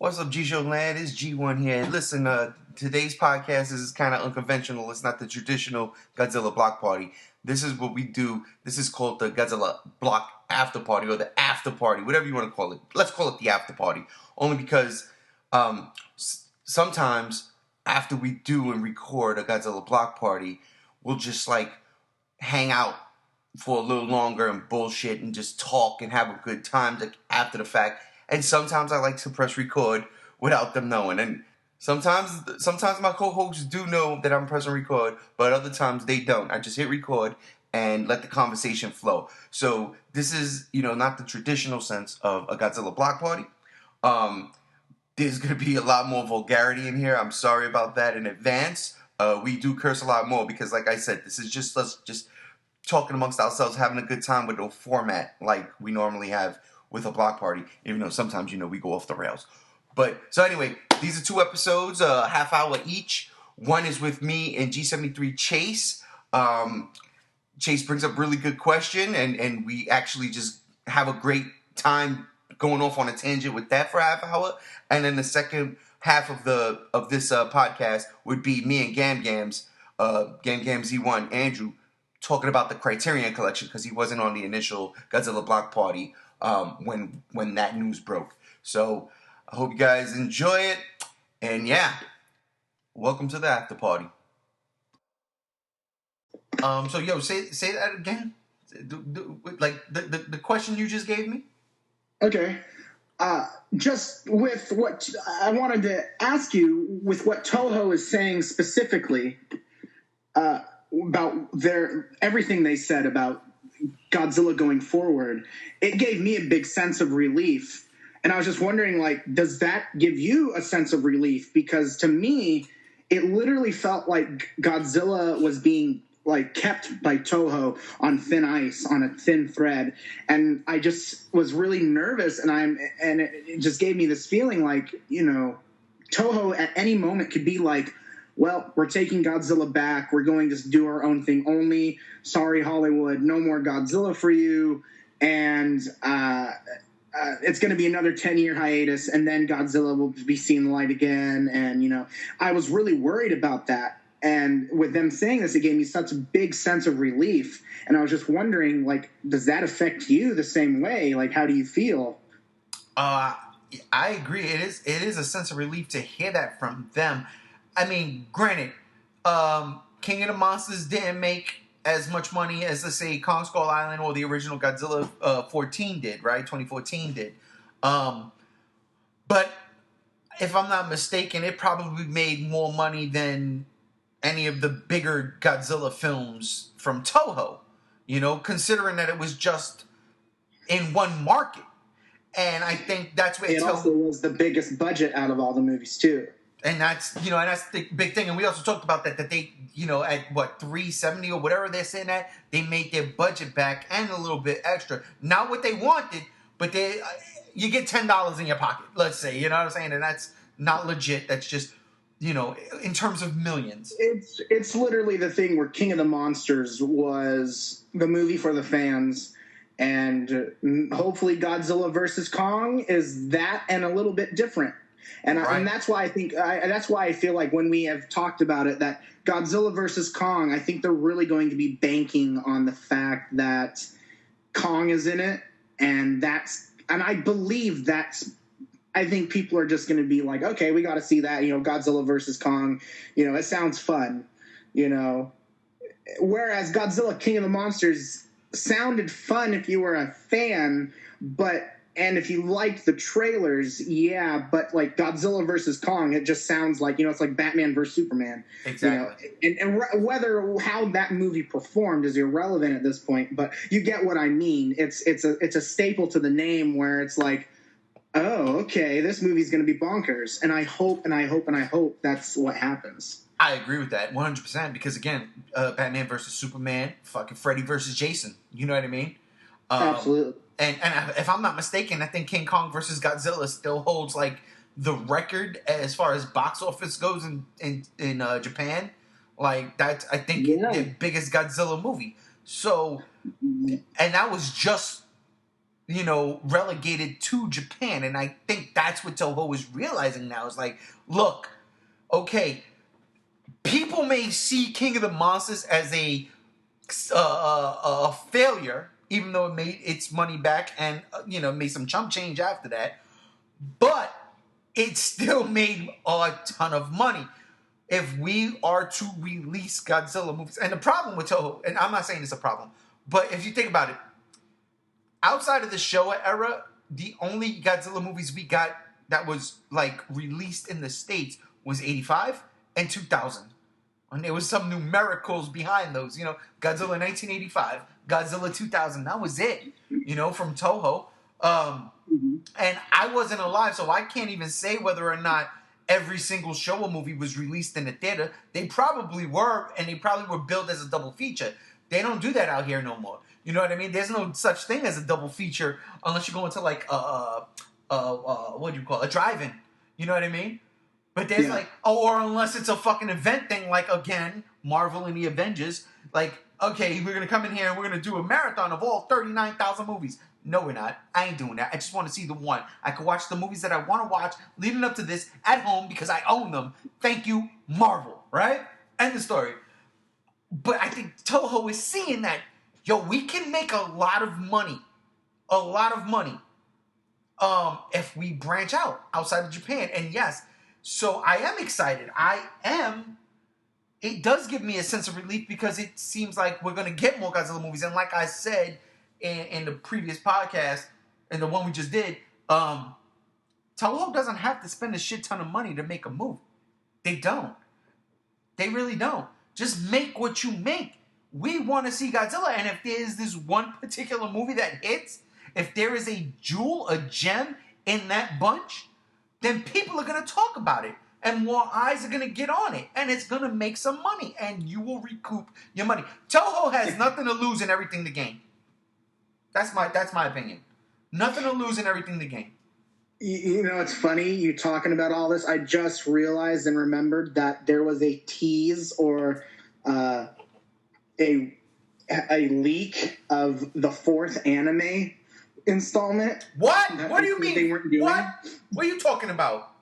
What's up, G-Show Land? It's G1 here. Listen, today's podcast is kind of unconventional. It's not the traditional Godzilla Block Party. This is what we do. This is called the Godzilla Block After Party, or the After Party, whatever you want to call it. Let's call it the After Party. Only because sometimes after we do and record a Godzilla Block Party, we'll just like hang out for a little longer and bullshit and just talk and have a good time after the fact. And sometimes I like to press record without them knowing. And sometimes my co-hosts do know that I'm pressing record, but other times they don't. I just hit record and let the conversation flow. So this is, not the traditional sense of a Godzilla Block Party. There's going to be a lot more vulgarity in here. I'm sorry about that in advance. We do curse a lot more because, like I said, this is just us just talking amongst ourselves, having a good time with no format like we normally have with a block party, even though sometimes, we go off the rails. But, so anyway, these are 2 episodes, half hour each. One is with me and G73 Chase. Chase brings up really good question, and we actually just have a great time going off on a tangent with that for a half hour. And then the second half of this podcast would be me and GamGam Z1, Andrew, talking about the Criterion Collection because he wasn't on the initial Godzilla Block Party when that news broke. So I hope you guys enjoy it, and yeah, welcome to the After Party. So yo, say that again. Like the question you just gave me. Okay. Just with what I wanted to ask you, with what Toho is saying specifically about everything they said about Godzilla going forward, it gave me a big sense of relief. And I was just wondering, does that give you a sense of relief? Because to me, it literally felt like Godzilla was being kept by Toho on thin ice, on a thin thread. And I just was really nervous, and it just gave me this feeling Toho at any moment could be like, well, we're taking Godzilla back. We're going to do our own thing only. Sorry, Hollywood, no more Godzilla for you. And it's going to be another 10-year hiatus, and then Godzilla will be seeing the light again. And, I was really worried about that. And with them saying this, it gave me such a big sense of relief. And I was just wondering, does that affect you the same way? How do you feel? I agree. It is a sense of relief to hear that from them. I mean, granted, King of the Monsters didn't make as much money as, let's say, Kong Skull Island or the original Godzilla 14 did, right? 2014 did. But if I'm not mistaken, it probably made more money than any of the bigger Godzilla films from Toho, considering that it was just in one market. And I think that's what it also was the biggest budget out of all the movies too. And that's, and that's the big thing. And we also talked about that they, at what, 370 or whatever they're saying that, they made their budget back and a little bit extra. Not what they wanted, but you get $10 in your pocket, let's say, you know what I'm saying? And that's not legit. That's just, in terms of millions. It's literally the thing where King of the Monsters was the movie for the fans. And hopefully Godzilla versus Kong is that and a little bit different. And, right. And that's why I feel like when we have talked about it, that Godzilla versus Kong, I think they're really going to be banking on the fact that Kong is in it, and I believe I think people are just going to be like, okay, we got to see that, Godzilla versus Kong, it sounds fun, Whereas Godzilla King of the Monsters sounded fun if you were a fan, and if you liked the trailers, yeah, but Godzilla versus Kong, it just sounds like, it's like Batman versus Superman. Exactly. And how that movie performed is irrelevant at this point, but you get what I mean. It's a staple to the name where it's like, oh, okay, this movie's going to be bonkers. And I hope that's what happens. I agree with that 100% because, again, Batman versus Superman, fucking Freddy versus Jason. You know what I mean? Absolutely. And if I'm not mistaken, I think King Kong versus Godzilla still holds the record as far as box office goes in Japan. That's, I think, the biggest Godzilla movie. So, and that was just relegated to Japan. And I think that's what Toho is realizing now. It's like, look, okay, people may see King of the Monsters as a failure, even though it made its money back and made some chump change after that, but it still made a ton of money. If we are to release Godzilla movies, and the problem with Toho, and I'm not saying it's a problem, but if you think about it, outside of the Showa era, the only Godzilla movies we got that was like released in the States was 85 and 2000. And there was some numericals behind those, Godzilla 1985, Godzilla 2000. That was it, from Toho. And I wasn't alive, so I can't even say whether or not every single Showa movie was released in the theater. They probably were, and they probably were billed as a double feature. They don't do that out here no more. You know what I mean? There's no such thing as a double feature unless you go into like what do you call it? A drive-in. You know what I mean? But there's or unless it's a fucking event thing, like again, Marvel and the Avengers. Like, okay, we're gonna come in here and we're gonna do a marathon of all 39,000 movies. No, we're not. I ain't doing that. I just want to see the one. I can watch the movies that I want to watch leading up to this at home because I own them. Thank you, Marvel. Right? End the story. But I think Toho is seeing that, we can make a lot of money. A lot of money. If we branch out outside of Japan. And yes, so I am excited. It does give me a sense of relief because it seems like we're going to get more Godzilla movies. And like I said in the previous podcast, and the one we just did, Toho doesn't have to spend a shit ton of money to make a movie. They don't. They really don't. Just make what you make. We want to see Godzilla, and if there's this one particular movie that hits, if there is a jewel, a gem in that bunch, then people are going to talk about it, and more eyes are going to get on it, and it's going to make some money, and you will recoup your money. Toho has nothing to lose and everything to gain. That's my opinion. Nothing to lose and everything to gain. It's funny you talking about all this. I just realized and remembered that there was a tease or a leak of the 4th anime installment. What? What do you mean? They weren't doing. What are you talking about?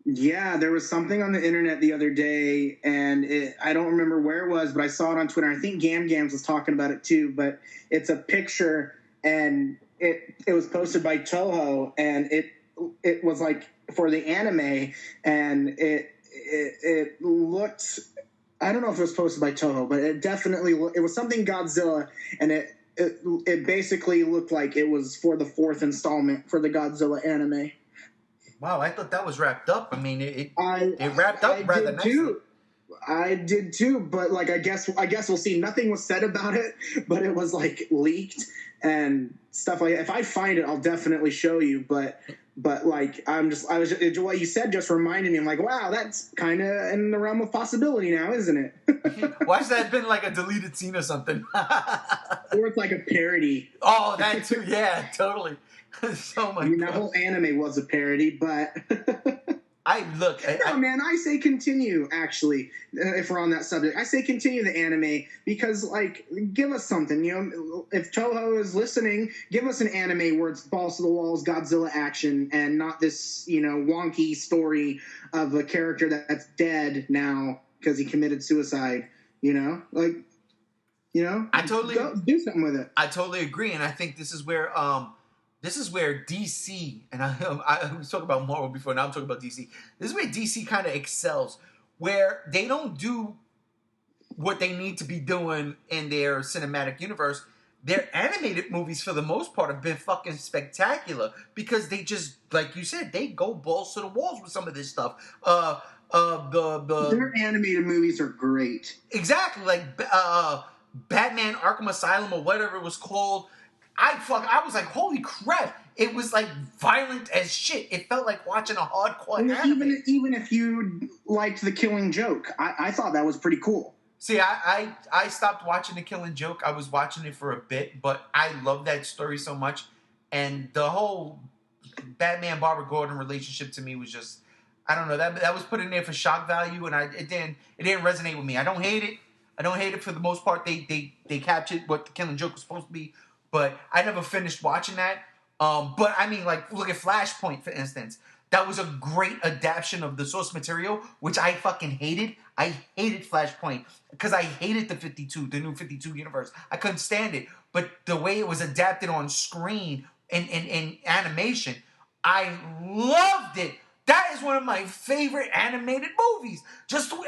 Yeah, there was something on the internet the other day, and I don't remember where it was, but I saw it on Twitter. I think GamGam was talking about it too, but it's a picture, and it was posted by Toho, and it was like for the anime, and it looked, I don't know if it was posted by Toho, but it definitely it was something Godzilla, and it basically looked like it was for the 4th installment for the Godzilla anime. Wow, I thought that was wrapped up. I mean, it wrapped up rather nicely. I did too, but like I guess we'll see. Nothing was said about it, but it was like leaked and stuff like that. If I find it, I'll definitely show you. But like what you said just reminded me. I'm like, wow, that's kind of in the realm of possibility now, isn't it? Why has that been like a deleted scene or something? Or it's like a parody. Oh, that too. Yeah, totally. So much. That whole anime was a parody, but man, I say continue. Actually, if we're on that subject, I say continue the anime because, like, give us something. If Toho is listening, give us an anime where it's balls to the walls Godzilla action and not this, wonky story of a character that's dead now because he committed suicide. I totally do something with it. I totally agree, and I think this is where DC, and I was talking about Marvel before, now I'm talking about DC. This is where DC kind of excels, where they don't do what they need to be doing in their cinematic universe. Their animated movies, for the most part, have been fucking spectacular because they just, like you said, they go balls to the walls with some of this stuff. Their animated movies are great. Exactly, like Batman Arkham Asylum or whatever it was called. I was like, holy crap. It was like violent as shit. It felt like watching a hardcore anime. Even if you liked The Killing Joke, I thought that was pretty cool. See, I stopped watching The Killing Joke. I was watching it for a bit, but I love that story so much. And the whole Batman Barbara Gordon relationship to me was just, I don't know, that was put in there for shock value, and it didn't resonate with me. I don't hate it. I don't hate it for the most part. They captured what The Killing Joke was supposed to be but I never finished watching that. But I mean, like, look at Flashpoint, for instance. That was a great adaptation of the source material, which I fucking hated. I hated Flashpoint because I hated the new 52 universe. I couldn't stand it. But the way it was adapted on screen in animation, I loved it. That is one of my favorite animated movies.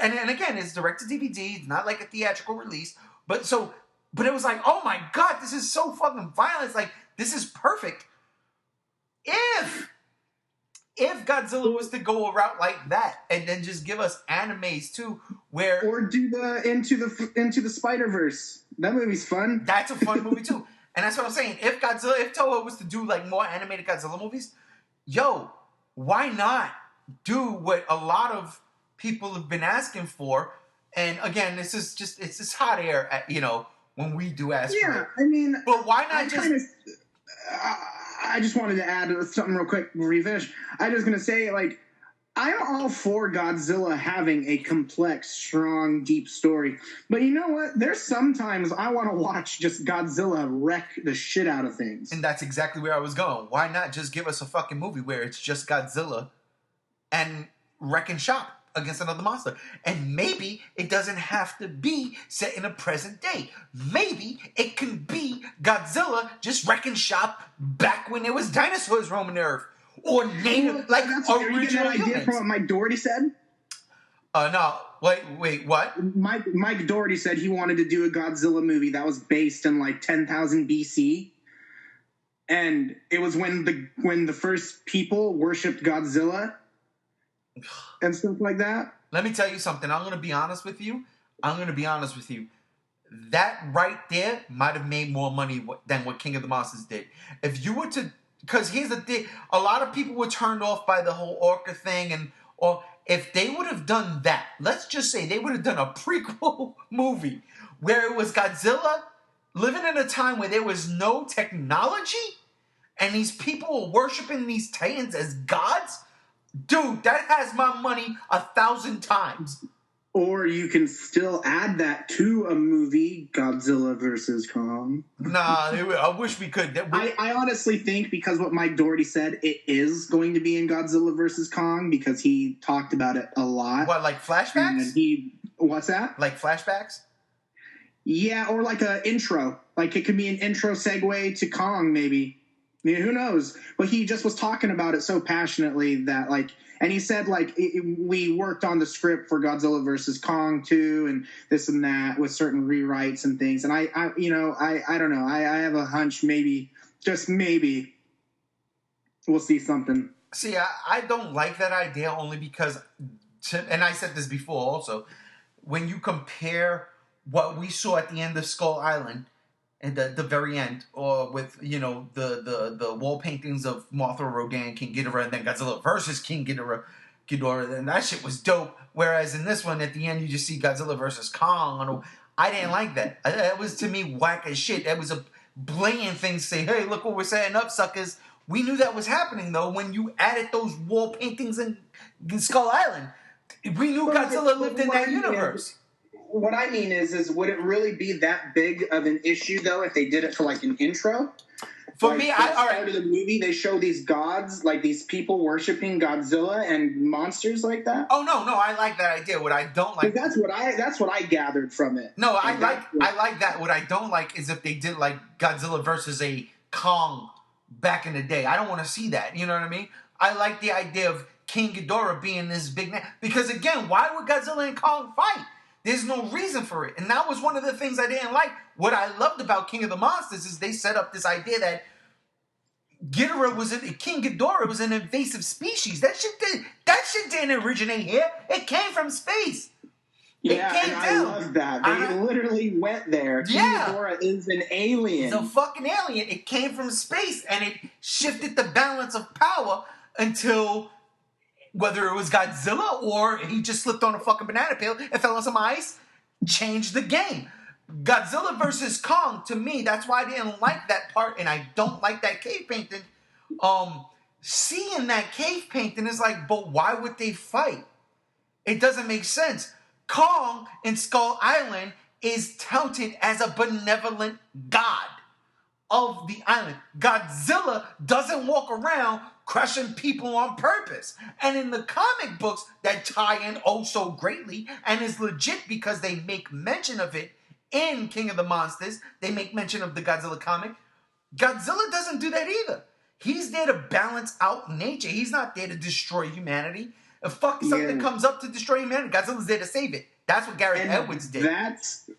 And again, it's direct to DVD. It's not like a theatrical release. But it was like, oh my god, this is so fucking violent. It's like, this is perfect. If Godzilla was to go a route like that and then just give us animes too, or do the Into the Spider-Verse. That movie's fun. That's a fun movie too. And that's what I'm saying. If Toho was to do like more animated Godzilla movies, why not do what a lot of people have been asking for? And again, it's just hot air, when we do ask for it. Yeah, I mean, but why not I just wanted to add something real quick before you finish. I was going to say, like, I'm all for Godzilla having a complex, strong, deep story. But you know what? There's sometimes I want to watch just Godzilla wreck the shit out of things. And that's exactly where I was going. Why not just give us a fucking movie where it's just Godzilla and wrecking shop against another monster? And maybe it doesn't have to be set in a present day. Maybe it can be Godzilla just wrecking shop back when there was dinosaurs roaming the earth. Or native, like original humans. Idea from what Mike Doherty said? No. Wait, what? Mike Doherty said he wanted to do a Godzilla movie that was based in like 10,000 BC. And it was when the first people worshipped Godzilla and stuff like that. Let me tell you something. I'm going to be honest with you. That right there might have made more money than what King of the Monsters did. If you were to... Because here's the thing. A lot of people were turned off by the whole Orca thing. Or if they would have done that, let's just say they would have done a prequel movie where it was Godzilla living in a time where there was no technology and these people were worshiping these titans as gods. Dude, that has my money 1,000 times. Or you can still add that to a movie, Godzilla versus Kong. Nah, I wish we could. I honestly think, because what Mike Doherty said, it is going to be in Godzilla versus Kong, because he talked about it a lot. What, like flashbacks? What's that? Like flashbacks? Yeah, or like an intro. Like it could be an intro segue to Kong, maybe. I mean, who knows? But he just was talking about it so passionately that, like, and he said, like, we worked on the script for Godzilla versus Kong too, and this and that with certain rewrites and things. And I don't know. I have a hunch, maybe, just maybe, we'll see something. See, I don't like that idea only because, and I said this before also, when you compare what we saw at the end of Skull Island, and the very end, or with, the wall paintings of Mothra, Rodan, King Ghidorah, and then Godzilla versus King Ghidorah, and that shit was dope. Whereas in this one, at the end, you just see Godzilla versus Kong. I didn't like that. That was, to me, whack as shit. That was a blatant thing to say, hey, look what we're setting up, suckers. We knew that was happening, though, when you added those wall paintings in Skull Island. We knew Godzilla lived in that universe. What I mean is would it really be that big of an issue, though, if they did it for, like, an intro? For me, all right. Part of the movie, they show these gods, like these people worshiping Godzilla and monsters like that. Oh no, I like that idea. What I don't like, that's what I gathered from it. No, I like that. What I don't like is if they did like Godzilla versus a Kong back in the day. I don't want to see that. You know what I mean? I like the idea of King Ghidorah being this big man, because again, why would Godzilla and Kong fight? There's no reason for it. And that was one of the things I didn't like. What I loved about King of the Monsters is they set up this idea that King Ghidorah was an invasive species. That shit didn't originate here. It came from space. Yeah, and I love that. They literally went there. King Ghidorah is an alien. It's a fucking alien. It came from space, and it shifted the balance of power until... whether it was Godzilla or he just slipped on a fucking banana peel and fell on some ice, changed the game. Godzilla versus Kong, to me, that's why I didn't like that part, and I don't like that cave painting. Seeing that cave painting is like, but why would they fight? It doesn't make sense. Kong in Skull Island is touted as a benevolent god. of the island. Godzilla doesn't walk around crushing people on purpose. And in the comic books that tie in oh so greatly and is legit because they make mention of it in King of the Monsters, they make mention of the Godzilla comic. Godzilla doesn't do that either. He's there to balance out nature. He's not there to destroy humanity. If something comes up to destroy humanity, Godzilla's there to save it. That's what Gareth Edwards did.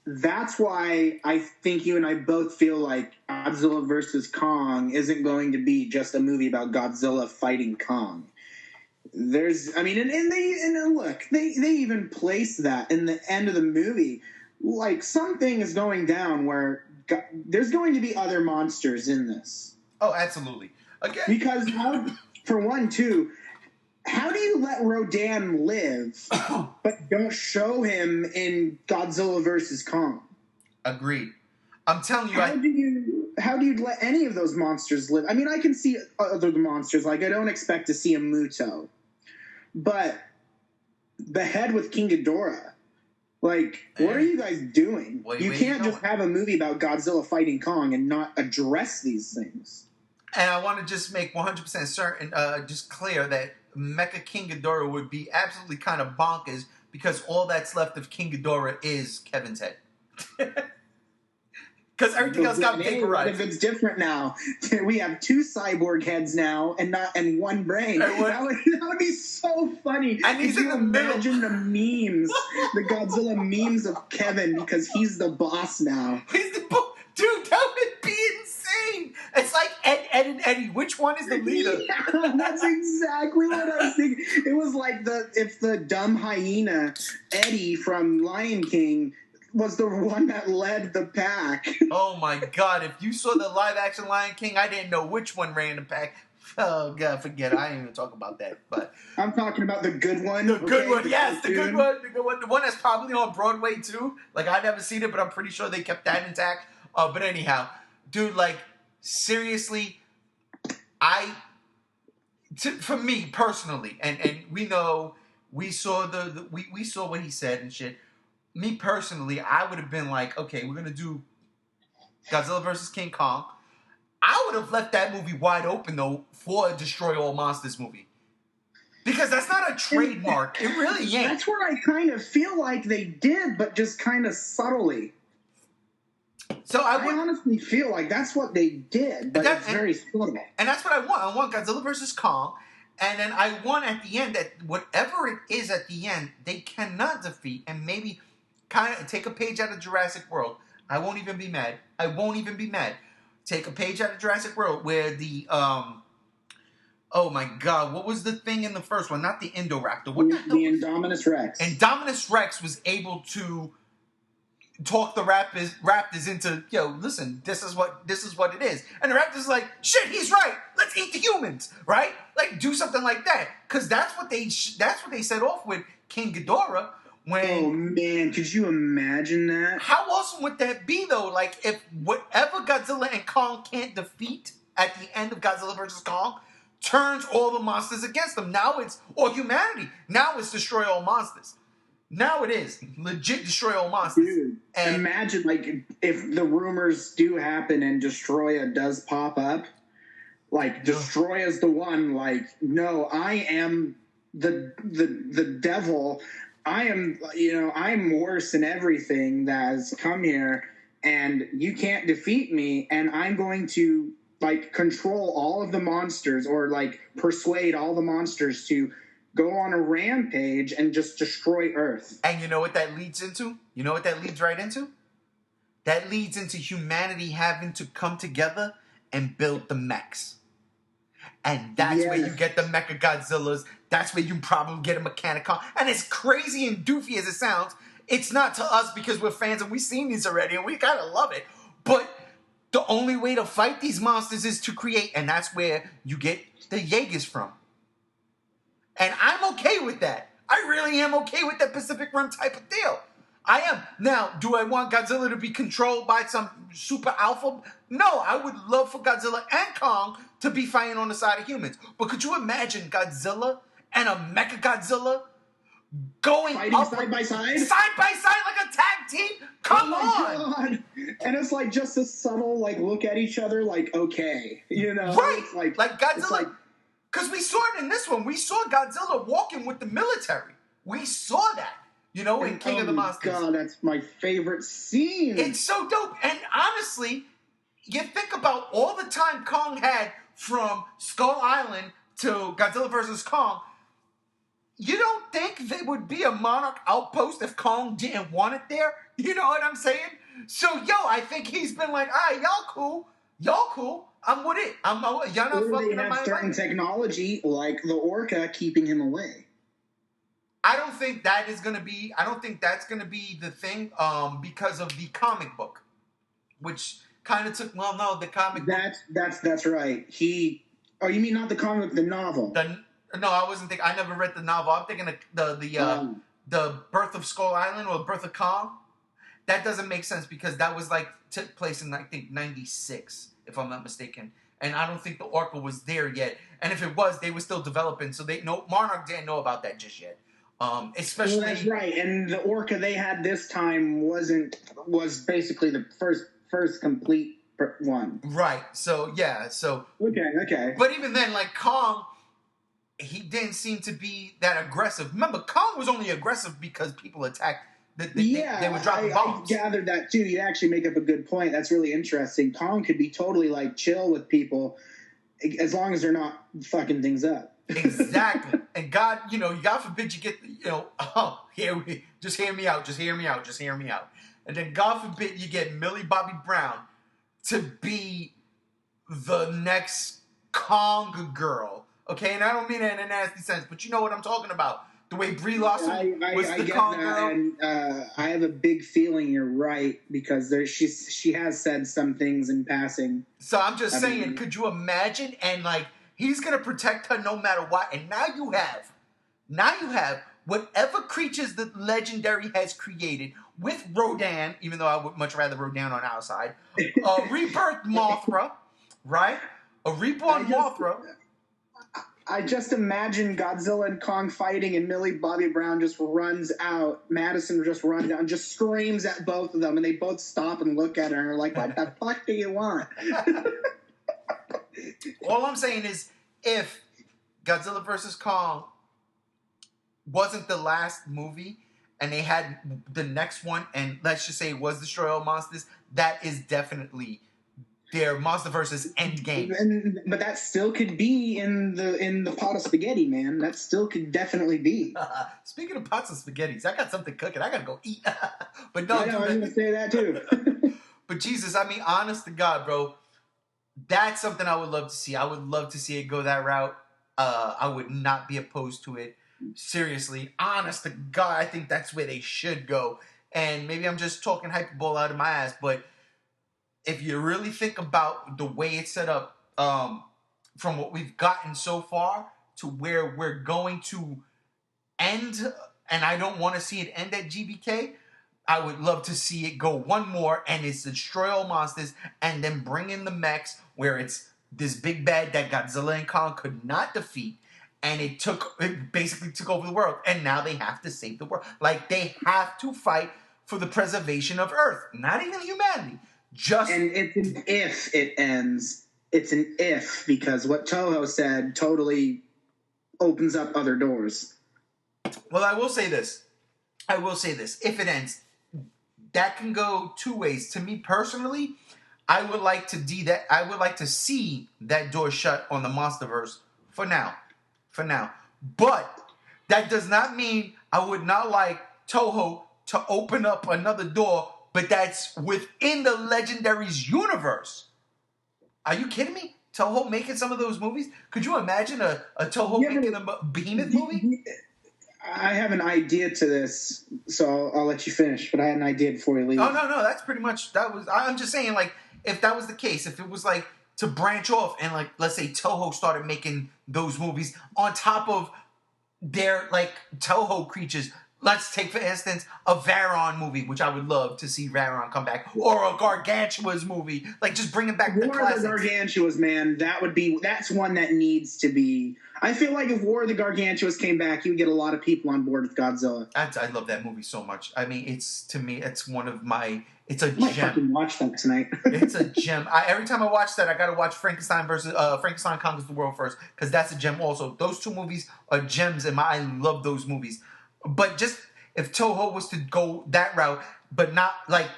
That's why I think you and I both feel like Godzilla vs. Kong isn't going to be just a movie about Godzilla fighting Kong. Look, they even place that in the end of the movie. Like, something is going down where there's going to be other monsters in this. Oh, absolutely. Again, because for one, too, how do you let Rodan live, but don't show him in Godzilla vs. Kong? Agreed. I'm telling you. How do you let any of those monsters live? I mean, I can see other monsters. Like, I don't expect to see a Muto. But the head with King Ghidorah. Like, what are you guys doing? You can't just have a movie about Godzilla fighting Kong and not address these things. And I want to just make 100% certain, just clear that Mecha King Ghidorah would be absolutely kind of bonkers because all that's left of King Ghidorah is Kevin's head. Because everything else got vaporized. If it's different now, we have 2 cyborg heads now and one brain. That would be so funny. And he's in the imagine middle. the memes, the Godzilla memes of Kevin because he's the boss now. He's the boss. Dude, that would be insane. It's like Ed, and Eddie. Which one is the leader? Yeah, that's exactly what I was thinking. It was like if the dumb hyena, Eddie from Lion King, was the one that led the pack. Oh my God. If you saw the live action Lion King, I didn't know which one ran the pack. Oh God, forget it. I ain't even talk about that. But I'm talking about the good one. The good one, yes, the good one. The one that's probably on Broadway too. Like, I never seen it, but I'm pretty sure they kept that intact. But anyhow, dude, like, seriously, for me personally, and we know we saw we saw what he said and shit. Me personally, I would have been like, okay, we're gonna do Godzilla vs. King Kong. I would have left that movie wide open though for a Destroy All Monsters movie. Because that's not a trademark. It really ain't. That's where I kind of feel like they did, but just kind of subtly. So I honestly feel like that's what they did, but it's very subtle. And that's what I want. I want Godzilla vs. Kong, and then I want at the end that whatever it is at the end, they cannot defeat, and maybe kind of take a page out of Jurassic World. I won't even be mad. Take a page out of Jurassic World where the oh my God, what was the thing in the first one? Not the Indoraptor. What the hell? The Indominus Rex. Indominus Rex was able to talk the raptors into, yo, listen, this is what it is. And the raptor's like, shit, he's right. Let's eat the humans, right? Like, do something like that. Because that's what they set off with King Ghidorah. Oh, man, could you imagine that? How awesome would that be, though? Like, if whatever Godzilla and Kong can't defeat at the end of Godzilla vs. Kong turns all the monsters against them. Now it's, or humanity. Now it's Destroy All Monsters. Now it is legit Destroy All Monsters. Dude, and imagine, like, if the rumors do happen and Destroya does pop up, like, Destroya's the one, like, no, I am the devil. I am, I'm worse than everything that has come here, and you can't defeat me, and I'm going to, like, control all of the monsters, or, like, persuade all the monsters to go on a rampage and just destroy Earth. And you know what that leads into? You know what that leads right into? That leads into humanity having to come together and build the mechs. And that's where you get the Mecha Godzillas. That's where you probably get a Mechanicon. And as crazy and doofy as it sounds, it's not to us because we're fans and we've seen these already and we kind of love it. But the only way to fight these monsters is to create, and that's where you get the Jaegers from. And I'm okay with that. I really am okay with that Pacific Rim type of deal. I am. Now, do I want Godzilla to be controlled by some super alpha? No, I would love for Godzilla and Kong to be fighting on the side of humans. But could you imagine Godzilla and a Mecha Godzilla fighting side by side? Side by side like a tag team? Come on! God. And it's like just a subtle like look at each other like okay, you know, right? It's like Godzilla, because we saw it in this one. We saw Godzilla walking with the military. We saw that, you know, in King of the Monsters. God, that's my favorite scene. It's so dope. And honestly, you think about all the time Kong had from Skull Island to Godzilla vs. Kong. You don't think there would be a Monarch outpost if Kong didn't want it there? You know what I'm saying? So, I think he's been like, all right, y'all cool. I'm with it. Y'all not fucking they have certain technology like the Orca keeping him away. I don't think that's gonna be the thing, because of the comic book, which kind of took. Well, no, the comic. That's right. You mean not the comic, the novel? No, I wasn't thinking. I never read the novel. I'm thinking the Birth of Skull Island or Birth of Kong. That doesn't make sense because that was took place in I think 96, if I'm not mistaken. And I don't think the Orca was there yet. And if it was, they were still developing, so Monarch didn't know about that just yet. Especially, well, that's right. And the Orca they had this time was basically the first complete one. Right. So okay. But even then, Kong, he didn't seem to be that aggressive. Remember, Kong was only aggressive because people attacked. They were dropping bombs. I gathered that too. You actually make up a good point. That's really interesting. Kong could be totally chill with people as long as they're not fucking things up. Exactly. And God forbid you get, just hear me out. And then God forbid you get Millie Bobby Brown to be the next Kong girl. Okay, and I don't mean that in a nasty sense, but you know what I'm talking about. The way Brie Larson was the Kong girl. And I have a big feeling you're right because she has said some things in passing. So I'm just saying, could you imagine? And he's gonna protect her no matter what. And now you have whatever creatures that Legendary has created with Rodan, even though I would much rather Rodan on our side. Rebirth Mothra, right? A reborn Mothra. I just imagine Godzilla and Kong fighting and Millie Bobby Brown just runs out. Madison just runs out and just screams at both of them. And they both stop and look at her and are like, what the fuck do you want? All I'm saying is if Godzilla vs. Kong wasn't the last movie and they had the next one, and let's just say it was Destroy All Monsters, that is definitely their MonsterVerse endgame. But that still could be in the pot of spaghetti, man. That still could definitely be. Speaking of pots of spaghettis, I got something cooking. I gotta go eat. But no, I know, I was gonna say that too. But Jesus, I mean, honest to God, bro, that's something I would love to see. I would love to see it go that route. I would not be opposed to it. Seriously, honest to God, I think that's where they should go. And maybe I'm just talking hyperbole out of my ass, but if you really think about the way it's set up, from what we've gotten so far to where we're going to end, and I don't want to see it end at GBK, I would love to see it go one more, and it's Destroy All Monsters, and then bring in the mechs, where it's this big bad that Godzilla and Kong could not defeat, and it basically took over the world, and now they have to save the world. They have to fight for the preservation of Earth, not even humanity. And it's an if it ends. It's an if, because what Toho said totally opens up other doors. Well, I will say this. If it ends, that can go two ways. To me personally, I would like to see that door shut on the MonsterVerse for now. But that does not mean I would not like Toho to open up another door, but that's within the Legendary's universe. Are you kidding me? Toho making some of those movies? Could you imagine a Toho making a Behemoth movie? I have an idea to this, so I'll let you finish, but I had an idea before you leave. Oh, no, that's pretty much, I'm just saying, if that was the case, if it was, to branch off and, let's say Toho started making those movies on top of their, Toho creatures, let's take, for instance, a Varon movie, which I would love to see Varon come back, or a Gargantua's movie. Like, just bringing back the classics. War of the Gargantuas, man, that's one that needs to be. I feel like if War of the Gargantuas came back, you would get a lot of people on board with Godzilla. I love that movie so much. I mean, it's one of my. It's a I might gem. fucking watch that tonight. It's a gem. Every time I watch that, I gotta watch Frankenstein Conquers the World first, because that's a gem. Also, those two movies are gems, and I love those movies. But just if Toho was to go that route, but not like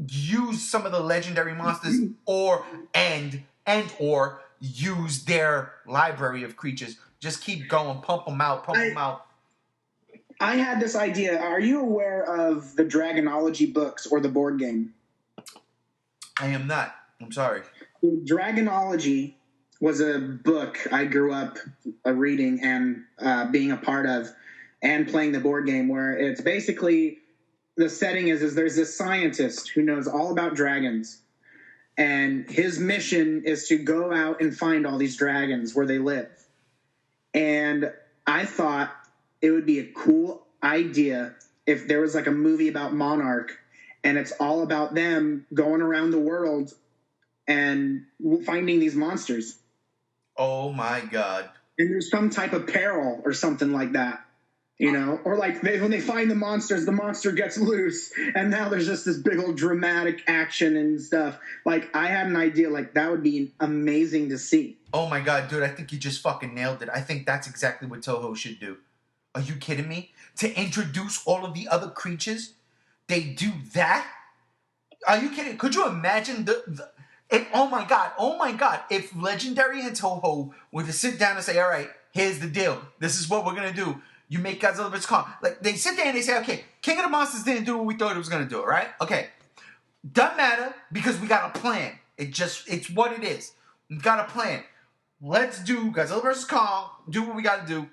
use some of the legendary monsters, or use their library of creatures, just keep going, pump them out. I had this idea. Are you aware of the Dragonology books or the board game? I am not. I'm sorry. Dragonology was a book I grew up reading and being a part of, and playing the board game, where it's basically the setting is there's this scientist who knows all about dragons, and his mission is to go out and find all these dragons where they live. And I thought it would be a cool idea if there was like a movie about Monarch, and it's all about them going around the world and finding these monsters. Oh my God. And there's some type of peril or something like that, you know? Or like when they find the monsters, the monster gets loose, and now there's just this big old dramatic action and stuff. Like, I had an idea, like, that would be amazing to see. Oh my God, dude, I think you just fucking nailed it. I think that's exactly what Toho should do. Are you kidding me? To introduce all of the other creatures, they do that? Are you kidding? Could you imagine oh my God, if Legendary and Toho were to sit down and say, all right, here's the deal. This is what we're going to do. You make Godzilla vs. Kong. Like, they sit there and they say, okay, King of the Monsters didn't do what we thought it was going to do, right? Okay. Doesn't matter, because we got a plan. It's what it is. We've got a plan. Let's do Godzilla vs. Kong, do what we got to do.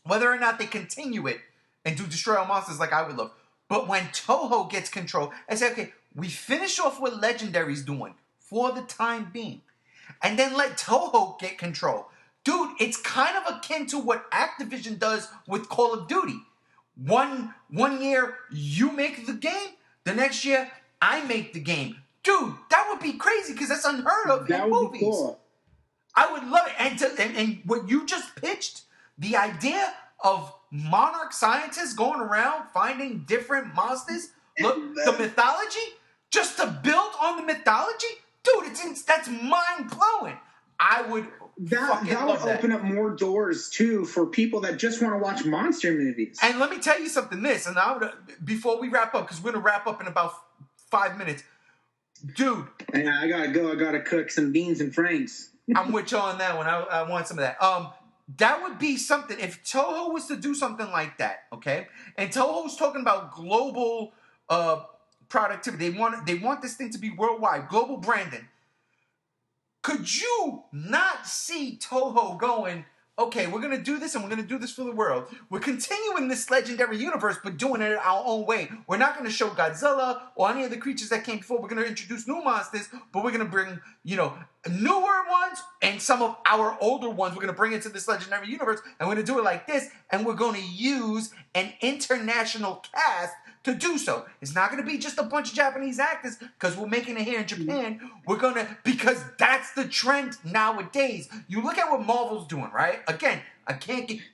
Whether or not they continue it and do Destroy All Monsters like I would love. But when Toho gets control and say, okay, we finish off what Legendary's doing for the time being, and then let Toho get control. Dude, it's kind of akin to what Activision does with Call of Duty. One year, you make the game. The next year, I make the game. Dude, that would be crazy, because that's unheard of in movies. Be cool. I would love it. And what you just pitched, the idea of Monarch scientists going around finding different monsters, look, the mythology, just to build on the mythology, dude, that's mind-blowing. I would that would open up more doors too for people that just want to watch monster movies. And let me tell you something. Before we wrap up, because we're gonna wrap up in about 5 minutes, dude. Yeah, I gotta go. I gotta cook some beans and franks. I'm with you on that one. I want some of that. That would be something if Toho was to do something like that. Okay, and Toho's talking about global productivity. They want this thing to be worldwide, global branding. Could you not see Toho going, okay, we're going to do this, and we're going to do this for the world. We're continuing this legendary universe, but doing it our own way. We're not going to show Godzilla or any of the creatures that came before. We're going to introduce new monsters, but we're going to bring, newer ones and some of our older ones. We're going to bring into this legendary universe, and we're going to do it like this, and we're going to use an international cast to do so. It's not going to be just a bunch of Japanese actors, because we're making it here in Japan. Because that's the trend nowadays. You look at what Marvel's doing, right? Again,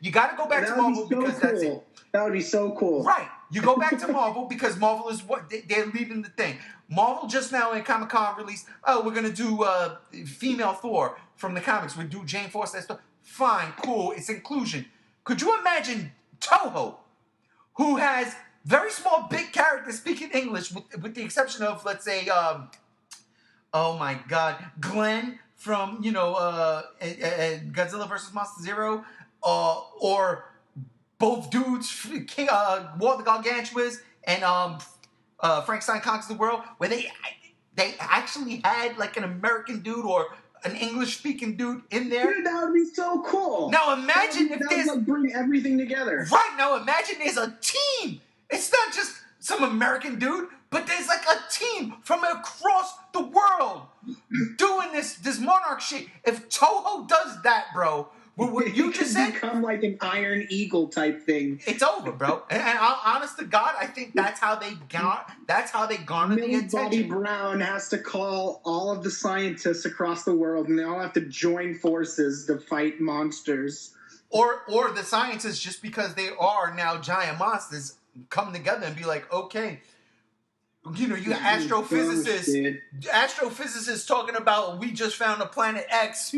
you got to go back to Marvel, because that's it. That would be so cool. Right. You go back to Marvel, because Marvel is what they're leading the thing. Marvel just now in Comic-Con released, we're going to do female Thor from the comics. We'll do Jane Foster stuff. Fine, cool. It's inclusion. Could you imagine Toho, who has very small, big characters speaking English, with the exception of, let's say, oh my God, Glenn from, Godzilla vs. Monster Zero, or both dudes, War of the Gargantuas and Frankenstein Conquers the World, where they actually had like an American dude or an English-speaking dude in there. Dude, that would be so cool. Now imagine if there's... like bring everything together. Right, now imagine there's a team. It's not just some American dude, but there's like a team from across the world doing this Monarch shit. If Toho does that, bro, What you just said become like an Iron Eagle type thing. It's over, bro. And honest to God, I think that's how they garner the attention. Bobby Brown has to call all of the scientists across the world, and they all have to join forces to fight monsters. Or the scientists, just because they are now giant monsters, come together and be like, okay, you astrophysicists talking about we just found a planet X.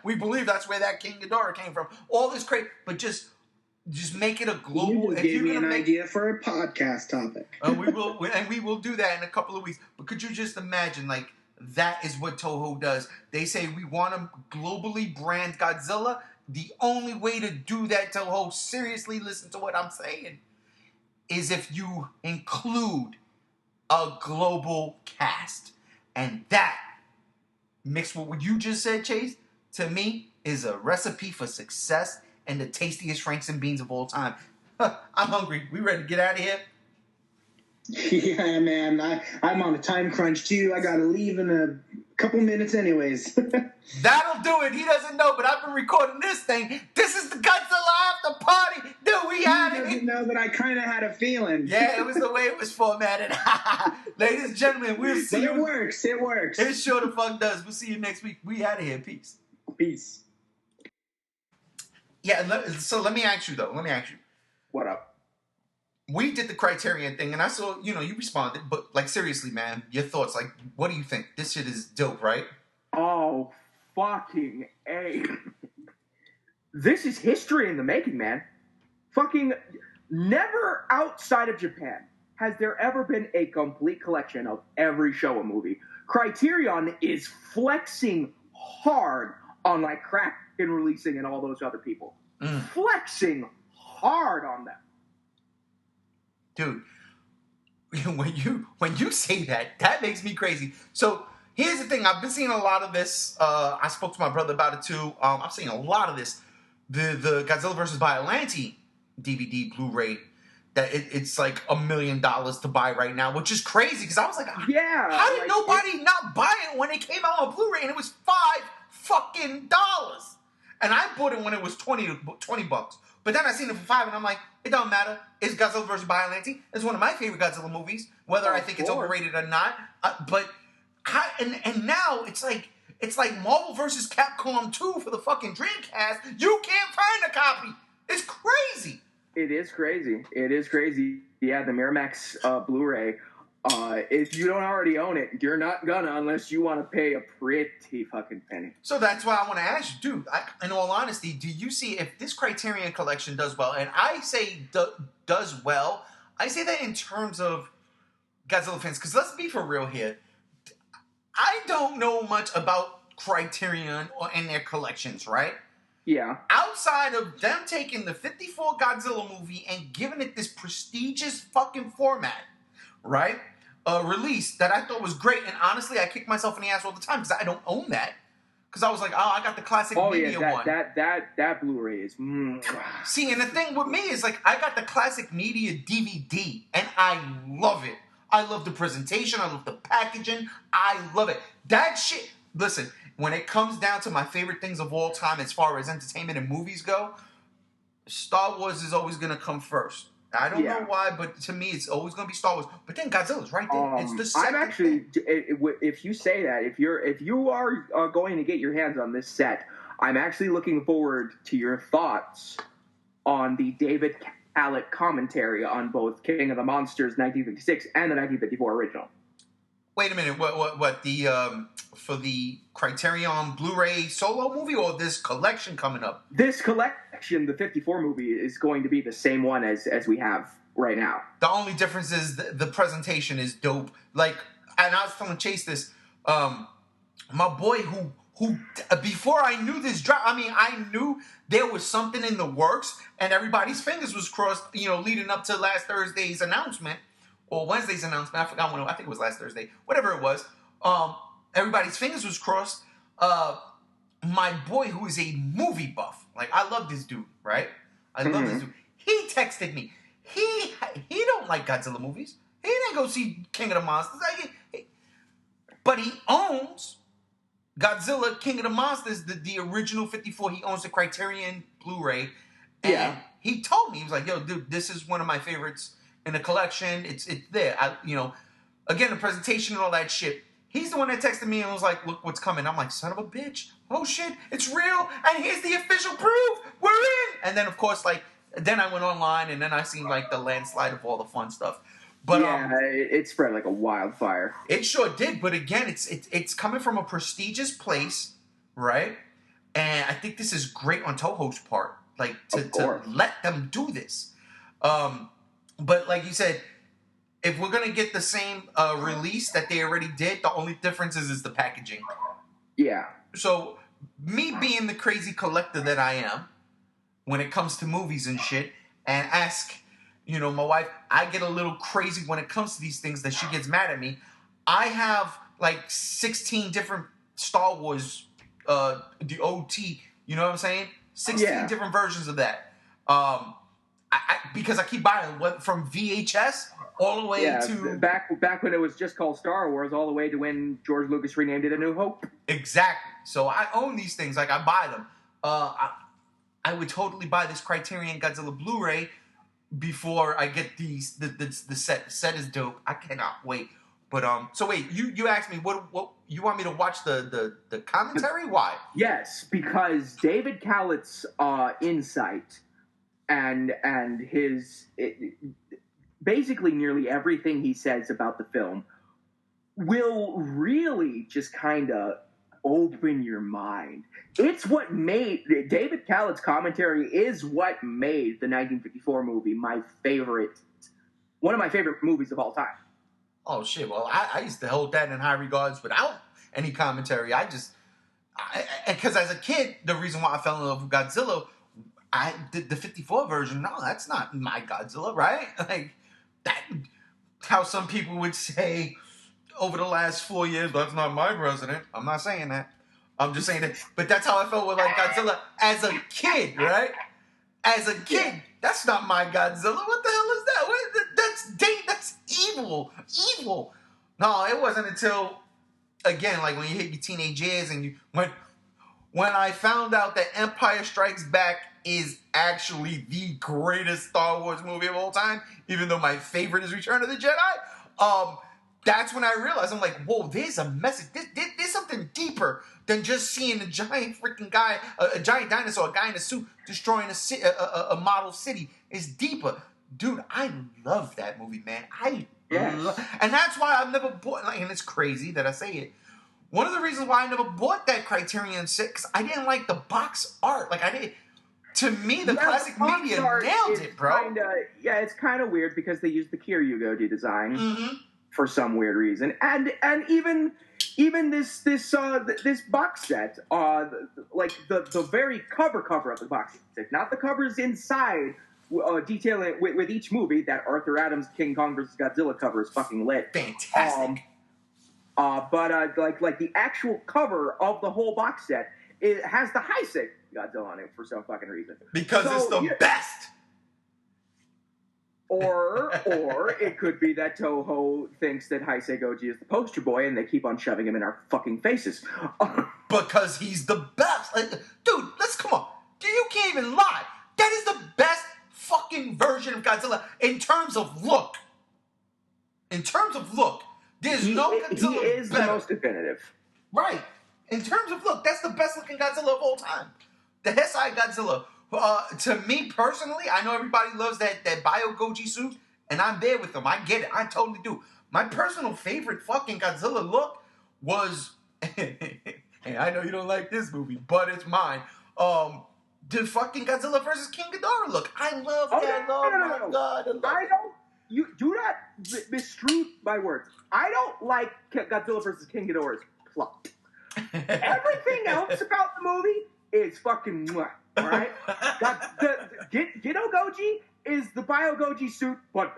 We believe that's where that King Ghidorah came from. All this crazy, but just make it a global. You just gave me an idea for a podcast topic. we will do that in a couple of weeks. But could you just imagine, like, that is what Toho does? They say we want to globally brand Godzilla. The only way to do that, Toho, seriously listen to what I'm saying, is if you include a global cast. And that, mixed with what you just said, Chase, to me, is a recipe for success and the tastiest Franks and beans of all time. I'm hungry. We ready to get out of here? Yeah, man. I'm on a time crunch, too. I got to leave in a couple minutes anyways. That'll do it. He doesn't know, but I've been recording this thing. This is the Godzilla After Party. Dude, we had it. He doesn't know that I kind of had a feeling. Yeah, it was the way it was formatted. Ladies and gentlemen, we'll see you. It works. It works. It sure the fuck does. We'll see you next week. We out of here. Peace. Peace. Yeah, so let me ask you, though. What up? We did the Criterion thing, and I saw, you responded, but, like, seriously, man, your thoughts, like, what do you think? This shit is dope, right? Oh, fucking A. This is history in the making, man. Fucking never outside of Japan has there ever been a complete collection of every Showa movie. Criterion is flexing hard on, like, Kraken releasing and all those other people. Flexing hard on them. Dude, when you say that makes me crazy. So here's the thing. I've been seeing a lot of this. I spoke to my brother about it too. I've seen a lot of this. The Godzilla vs. Biollante DVD Blu-ray. That it's like $1 million to buy right now, which is crazy because I was like, yeah, how did nobody not buy it when it came out on Blu-ray and it was $5 dollars? And I bought it when it was $20. But then I seen it for $5, and I'm like, it don't matter. It's Godzilla vs. Biollante. It's one of my favorite Godzilla movies, whether I think it's overrated or not. And now it's like Marvel vs. Capcom 2 for the fucking Dreamcast. You can't find a copy. It's crazy. It is crazy. Yeah, the Miramax Blu-ray. If you don't already own it, you're not gonna unless you want to pay a pretty fucking penny. So that's why I want to ask you, dude, in all honesty, do you see if this Criterion Collection does well, and I say does well, I say that in terms of Godzilla fans, because let's be for real here, I don't know much about Criterion and their collections, right? Yeah. Outside of them taking the 54 Godzilla movie and giving it this prestigious fucking format, right? Release that I thought was great, and honestly, I kick myself in the ass all the time because I don't own that. Because I was like, I got the classic media one. That Blu-ray is. See, and the thing with me is like, I got the classic media DVD, and I love it. I love the presentation. I love the packaging. I love it. That shit. Listen, when it comes down to my favorite things of all time, as far as entertainment and movies go, Star Wars is always gonna come first. I don't know why, but to me, it's always going to be Star Wars. But then Godzilla's right there. It's the second I'm actually, if you say that, if you are going to get your hands on this set, I'm actually looking forward to your thoughts on the David Hallett commentary on both King of the Monsters 1956 and the 1954 original. Wait a minute. What the for the Criterion Blu-ray solo movie or this collection coming up? This collection, the 54 movie, is going to be the same one as we have right now. The only difference is the presentation is dope. Like, and I was telling Chase this, my boy who before I knew this drop, I mean, I knew there was something in the works, and everybody's fingers was crossed, leading up to last Thursday's announcement. Or Wednesday's announcement, I forgot when, I think it was last Thursday, whatever it was, everybody's fingers was crossed. My boy, who is a movie buff, like, I love this dude, right? I love this dude. He texted me. He don't like Godzilla movies. He didn't go see King of the Monsters. But he owns Godzilla King of the Monsters, the original 54, he owns the Criterion Blu-ray. And Yeah. he told me, he was like, yo, dude, this is one of my favorites in the collection. It's there. Again, the presentation and all that shit. He's the one that texted me and was like, look what's coming. I'm like, son of a bitch. Oh shit, it's real. And here's the official proof. We're in. And then, of course, like, then I went online and then I seen like the landslide of all the fun stuff. But it spread like a wildfire. It sure did. But again, it's coming from a prestigious place, right? And I think this is great on Toho's part, like to let them do this. But like you said, if we're gonna get the same release that they already did, the only difference is the packaging. Yeah. So me being the crazy collector that I am, when it comes to movies and shit, and ask, my wife, I get a little crazy when it comes to these things that she gets mad at me. I have like 16 different Star Wars, the OT, you know what I'm saying? 16 different versions of that. Because I keep buying from VHS all the way to back when it was just called Star Wars, all the way to when George Lucas renamed it A New Hope. Exactly. So I own these things, like I buy them. I would totally buy this Criterion Godzilla Blu-ray before I get the set. The set is dope. I cannot wait. But so wait, you asked me what you want me to watch the commentary? Why? Yes, because David Callett's insight and his basically nearly everything he says about the film will really just kind of open your mind. It's what made David Callett's commentary is what made the 1954 movie one of my favorite movies of all time. Oh shit! Well, I used to hold that in high regards without any commentary. Because as a kid, the reason why I fell in love with Godzilla, I did the 54 version. No, that's not my Godzilla, right? Like that. How some people would say over the last 4 years, that's not my president. I'm not saying that. I'm just saying that. But that's how I felt with like Godzilla as a kid, right? As a kid, that's not my Godzilla. What the hell is that? That's evil. Evil. No, it wasn't until, again, like when you hit your teenage years and when I found out that Empire Strikes Back is actually the greatest Star Wars movie of all time, even though my favorite is Return of the Jedi, that's when I realized, I'm like, whoa, there's a message. There's something deeper than just seeing a giant freaking guy, a giant dinosaur, a guy in a suit destroying a model city. It's deeper. Dude, I love that movie, man. And that's why I've never bought, and it's crazy that I say it. One of the reasons why I never bought that Criterion 6, I didn't like the box art. Like, I didn't. To me, the classic media nailed it, bro. It's kind of weird because they used the Kiryugoji design for some weird reason, and even this box set, like the very cover of the box set, not the covers inside, detailing with each movie. That Arthur Adams King Kong vs. Godzilla cover is fucking lit, fantastic. But like the actual cover of the whole box set, it has the Heisei Godzilla on it for some fucking reason. Because it's the best. Or it could be that Toho thinks that Heisei Goji is the poster boy and they keep on shoving him in our fucking faces. Because he's the best. Like, dude, come on. You can't even lie. That is the best fucking version of Godzilla in terms of look. There's no Godzilla. He is the most definitive. Right. In terms of look, that's the best looking Godzilla of all time. The Heisei Godzilla. To me personally, I know everybody loves that Bio Goji suit, and I'm there with them. I get it. I totally do. My personal favorite fucking Godzilla look was, and I know you don't like this movie, but it's mine. The fucking Godzilla versus King Ghidorah look. I love that. No. God. I don't. You do not misstrew my words. I don't like Godzilla versus King Ghidorah's plot. Everything else about the movie is fucking mwah. All right? Giddo Goji is the Bio Goji suit, but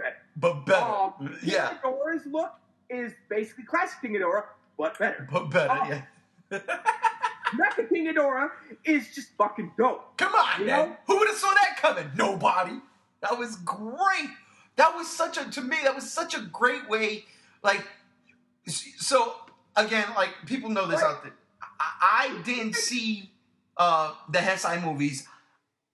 better. Yeah. King Ghidorah's look is basically classic King Ghidorah, but better. Yeah. Mecha King Ghidorah is just fucking dope. Come on, man. Who would have saw that coming? Nobody. That was great. That was such a great way. Like, so again, like people know this out there. I didn't see the Heisei movies.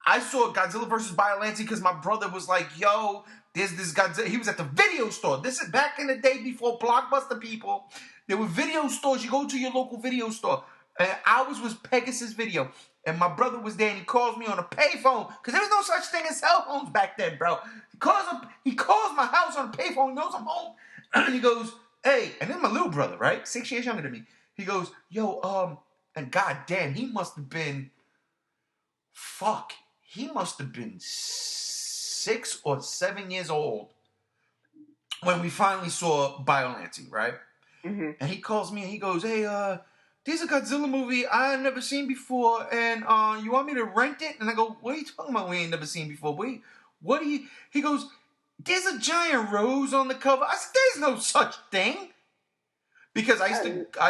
I saw Godzilla vs. Biollante because my brother was like, yo, there's this Godzilla. He was at the video store. This is back in the day before Blockbuster, people. There were video stores. You go to your local video store. And ours was Pegasus Video. And my brother was there and he calls me on a payphone. Because there was no such thing as cell phones back then, bro. He calls my house on a payphone. He knows I'm home. And he goes, hey. And then my little brother, right? 6 years younger than me. He goes, yo, and goddamn, he must have been, he must have been 6 or 7 years old when we finally saw Biollante, right? Mm-hmm. And he calls me and he goes, hey, there's a Godzilla movie I ain't never seen before, and you want me to rent it? And I go, what are you talking about? We ain't never seen before. Wait, what do you? He goes, there's a giant rose on the cover. I said, there's no such thing. Because I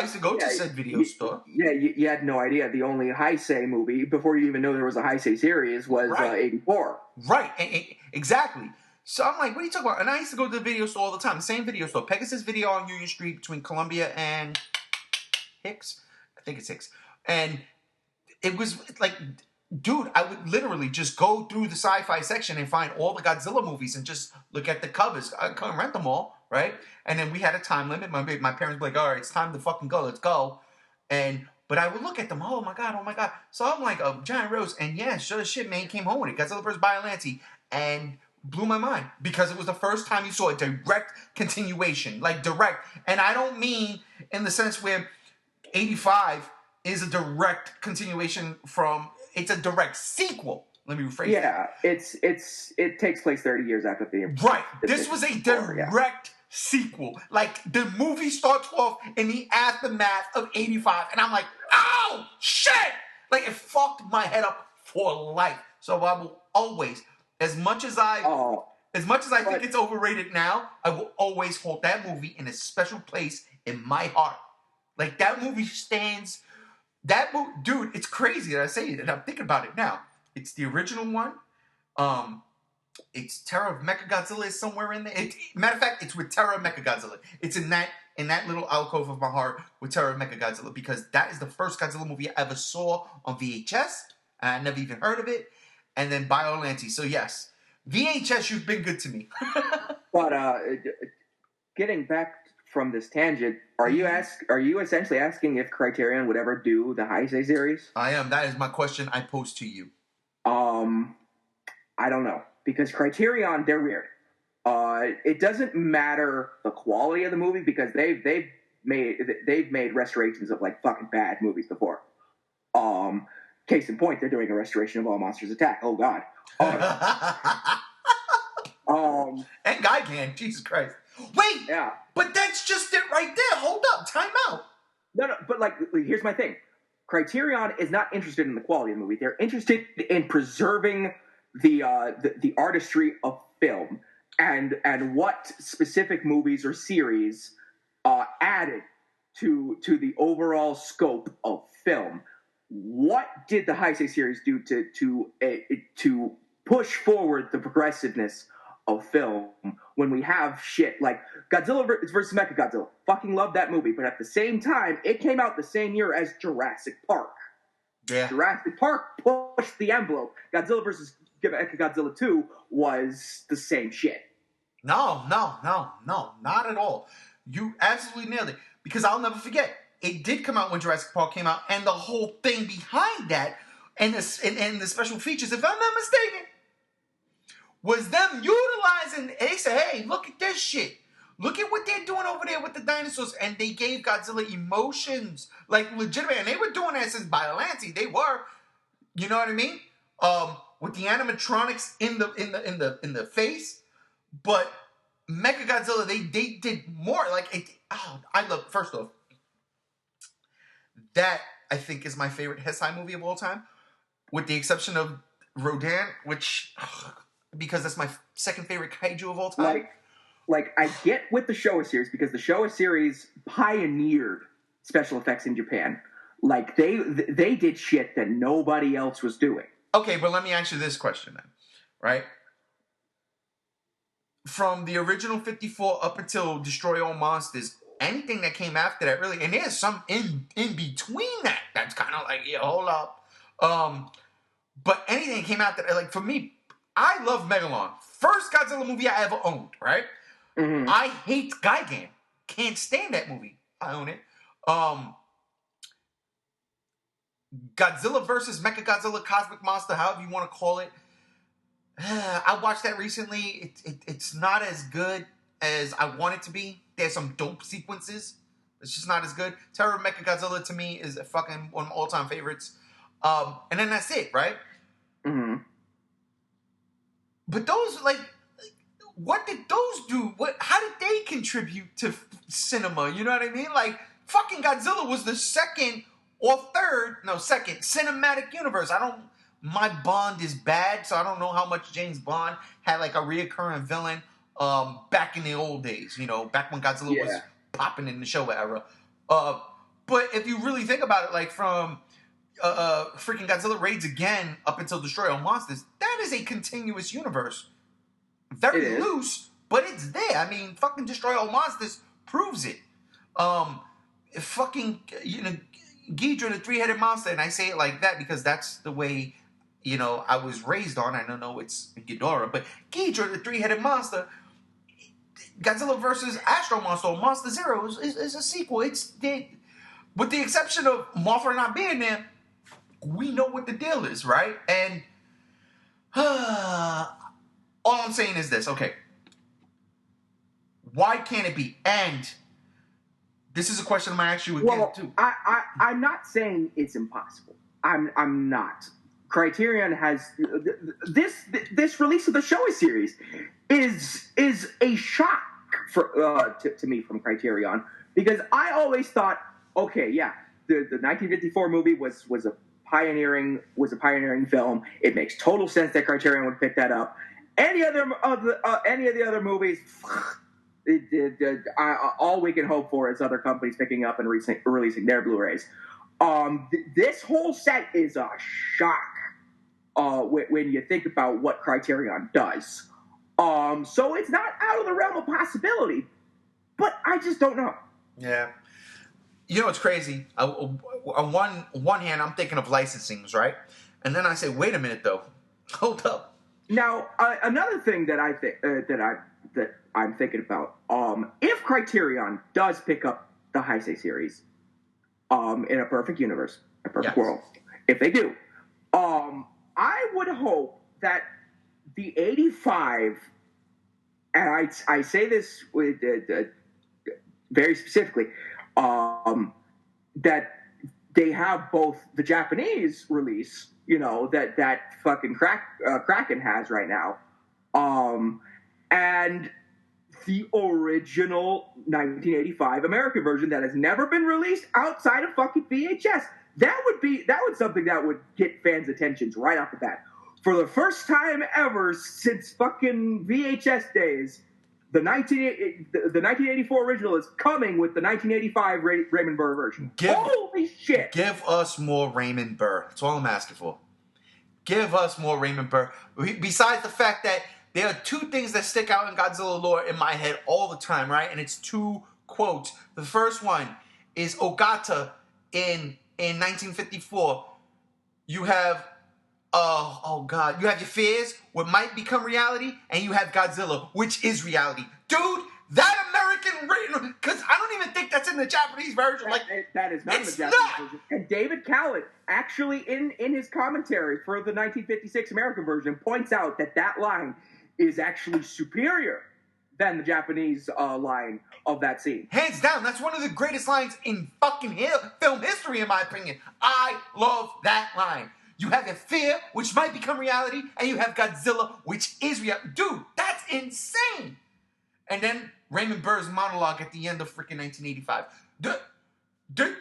used to go to said video store. Yeah, you had no idea. The only Heisei movie, before you even know there was a Heisei series, was 84. Right, exactly. So I'm like, what are you talking about? And I used to go to the video store all the time. The same video store. Pegasus Video on Union Street between Columbia and Hicks. I think it's Hicks. And it was like, dude, I would literally just go through the sci-fi section and find all the Godzilla movies and just look at the covers. I couldn't rent them all, right? And then we had a time limit. My parents were like, all right, it's time to fucking go. Let's go. But I would look at them. Oh, my God. So I'm like, a giant rose. And yeah, sure as shit, man, came home with it. Godzilla vs. Biollante. And blew my mind. Because it was the first time you saw a direct continuation. Like, direct. And I don't mean in the sense where 85 is a direct continuation from... It's a direct sequel. Let me rephrase that. Yeah, it takes place 30 years after the... Right. This was a direct sequel. Like, the movie starts off in the aftermath of 85, and I'm like, oh, shit! Like, it fucked my head up for life. So I will always, as much as I think it's overrated now, I will always hold that movie in a special place in my heart. Like, that movie stands... That movie, dude, it's crazy that I say it, and I'm thinking about it now. It's the original one. It's Terror of Mechagodzilla is somewhere in there. Matter of fact, it's with Terror of Mechagodzilla. It's in that little alcove of my heart with Terror of Mechagodzilla because that is the first Godzilla movie I ever saw on VHS. And I never even heard of it. And then Biollante. So yes, VHS, you've been good to me. But getting back from this tangent, are you essentially asking if Criterion would ever do the Heisei series? I am. That is my question I pose to you. I don't know. Because Criterion, they're weird. It doesn't matter the quality of the movie because they've made restorations of like fucking bad movies before. Case in point, they're doing a restoration of All Monsters Attack. Oh God. And GamGam, Jesus Christ. Wait, yeah. But that's just it right there. Hold up, time out. No, but like, here's my thing. Criterion is not interested in the quality of the movie. They're interested in preserving the artistry of film and what specific movies or series added to the overall scope of film. What did the Heisei series do to push forward the progressiveness of film when we have shit like Godzilla vs. Mechagodzilla? Fucking love that movie, but at the same time, it came out the same year as Jurassic Park. Yeah. Jurassic Park pushed the envelope. Godzilla vs. Mechagodzilla 2 was the same shit. No, not at all. You absolutely nailed it. Because I'll never forget, it did come out when Jurassic Park came out, and the whole thing behind that, and the special features, if I'm not mistaken, was them utilizing, they said, hey, look at this shit. Look at what they're doing over there with the dinosaurs. And they gave Godzilla emotions. Like, legitimate. And they were doing that since Biollante. They were. You know what I mean? With the animatronics in the face. But Mechagodzilla, they did more. Like, I love, first off, that, I think, is my favorite Heisei movie of all time. With the exception of Rodan, which... because that's my second favorite kaiju of all time. Like I get with the Showa series because the Showa series pioneered special effects in Japan. Like they did shit that nobody else was doing. Okay, but let me ask you this question then, right? From the original 54 up until Destroy All Monsters, anything that came after that, really, and there's some in between that's kind of like, yeah, hold up. But anything that came after that, like, for me, I love Megalon. First Godzilla movie I ever owned, right? Mm-hmm. I hate GamGam. Can't stand that movie. I own it. Godzilla versus Mechagodzilla Cosmic Monster, however you want to call it. I watched that recently. It's not as good as I want it to be. There's some dope sequences. It's just not as good. Terror of Mechagodzilla to me is fucking one of my all-time favorites. And then that's it, right? Mm-hmm. But those, like, what did those do? How did they contribute to cinema? You know what I mean? Like, fucking Godzilla was the second cinematic universe. My Bond is bad, so I don't know how much James Bond had, like, a reoccurring villain back in the old days, you know, back when Godzilla was popping in the Showa era. But if you really think about it, like, from freaking Godzilla Raids Again up until Destroy All Monsters, that is a continuous universe. Very loose, but it's there. I mean, fucking Destroy All Monsters proves it. Fucking, you know, Ghidorah, the three-headed monster, and I say it like that because that's the way, you know, I was raised on. I don't know it's Ghidorah, but Ghidorah, the three-headed monster, Godzilla versus Astro Monster, Monster Zero is a sequel. With the exception of Mothra not being there, we know what the deal is, right? And all I'm saying is this, okay. Why can't it be? And this is a question I'm gonna ask you again too. I'm not saying it's impossible. I'm not. Criterion has this release of the Showa series is a shock to me from Criterion, because I always thought, okay, yeah, the 1954 movie was a pioneering film. It makes total sense that Criterion would pick that up. Any of the other movies, all we can hope for is other companies picking up and releasing their Blu-rays. This whole set is a shock when you think about what Criterion does. So it's not out of the realm of possibility, but I just don't know. Yeah. You know what's crazy? On one hand, I'm thinking of licensings, right? And then I say, wait a minute, though. Hold up. Now, another thing that I think that I'm thinking about, if Criterion does pick up the Heisei series, in a perfect universe, a perfect world, if they do, I would hope that the 85, and I say this with very specifically, that they have both the Japanese release, you know, that fucking Kraken has right now, and the original 1985 American version that has never been released outside of fucking VHS. That would something that would get fans' attentions right off the bat. For the first time ever since fucking VHS days, the 1984 original is coming with the 1985 Raymond Burr version. Holy shit! Give us more Raymond Burr. That's all I'm asking for. Give us more Raymond Burr. Besides the fact that there are two things that stick out in Godzilla lore in my head all the time, right? And it's two quotes. The first one is Ogata in 1954. You have you have your fears, what might become reality, and you have Godzilla, which is reality. Dude, that American, because I don't even think that's in the Japanese version. That is not in the Japanese version. And David Callett, actually in his commentary for the 1956 American version, points out that line is actually superior than the Japanese line of that scene. Hands down, that's one of the greatest lines in fucking film history, in my opinion. I love that line. You have your fear, which might become reality, and you have Godzilla, which is reality. Dude, that's insane. And then Raymond Burr's monologue at the end of freaking 1985. Don't do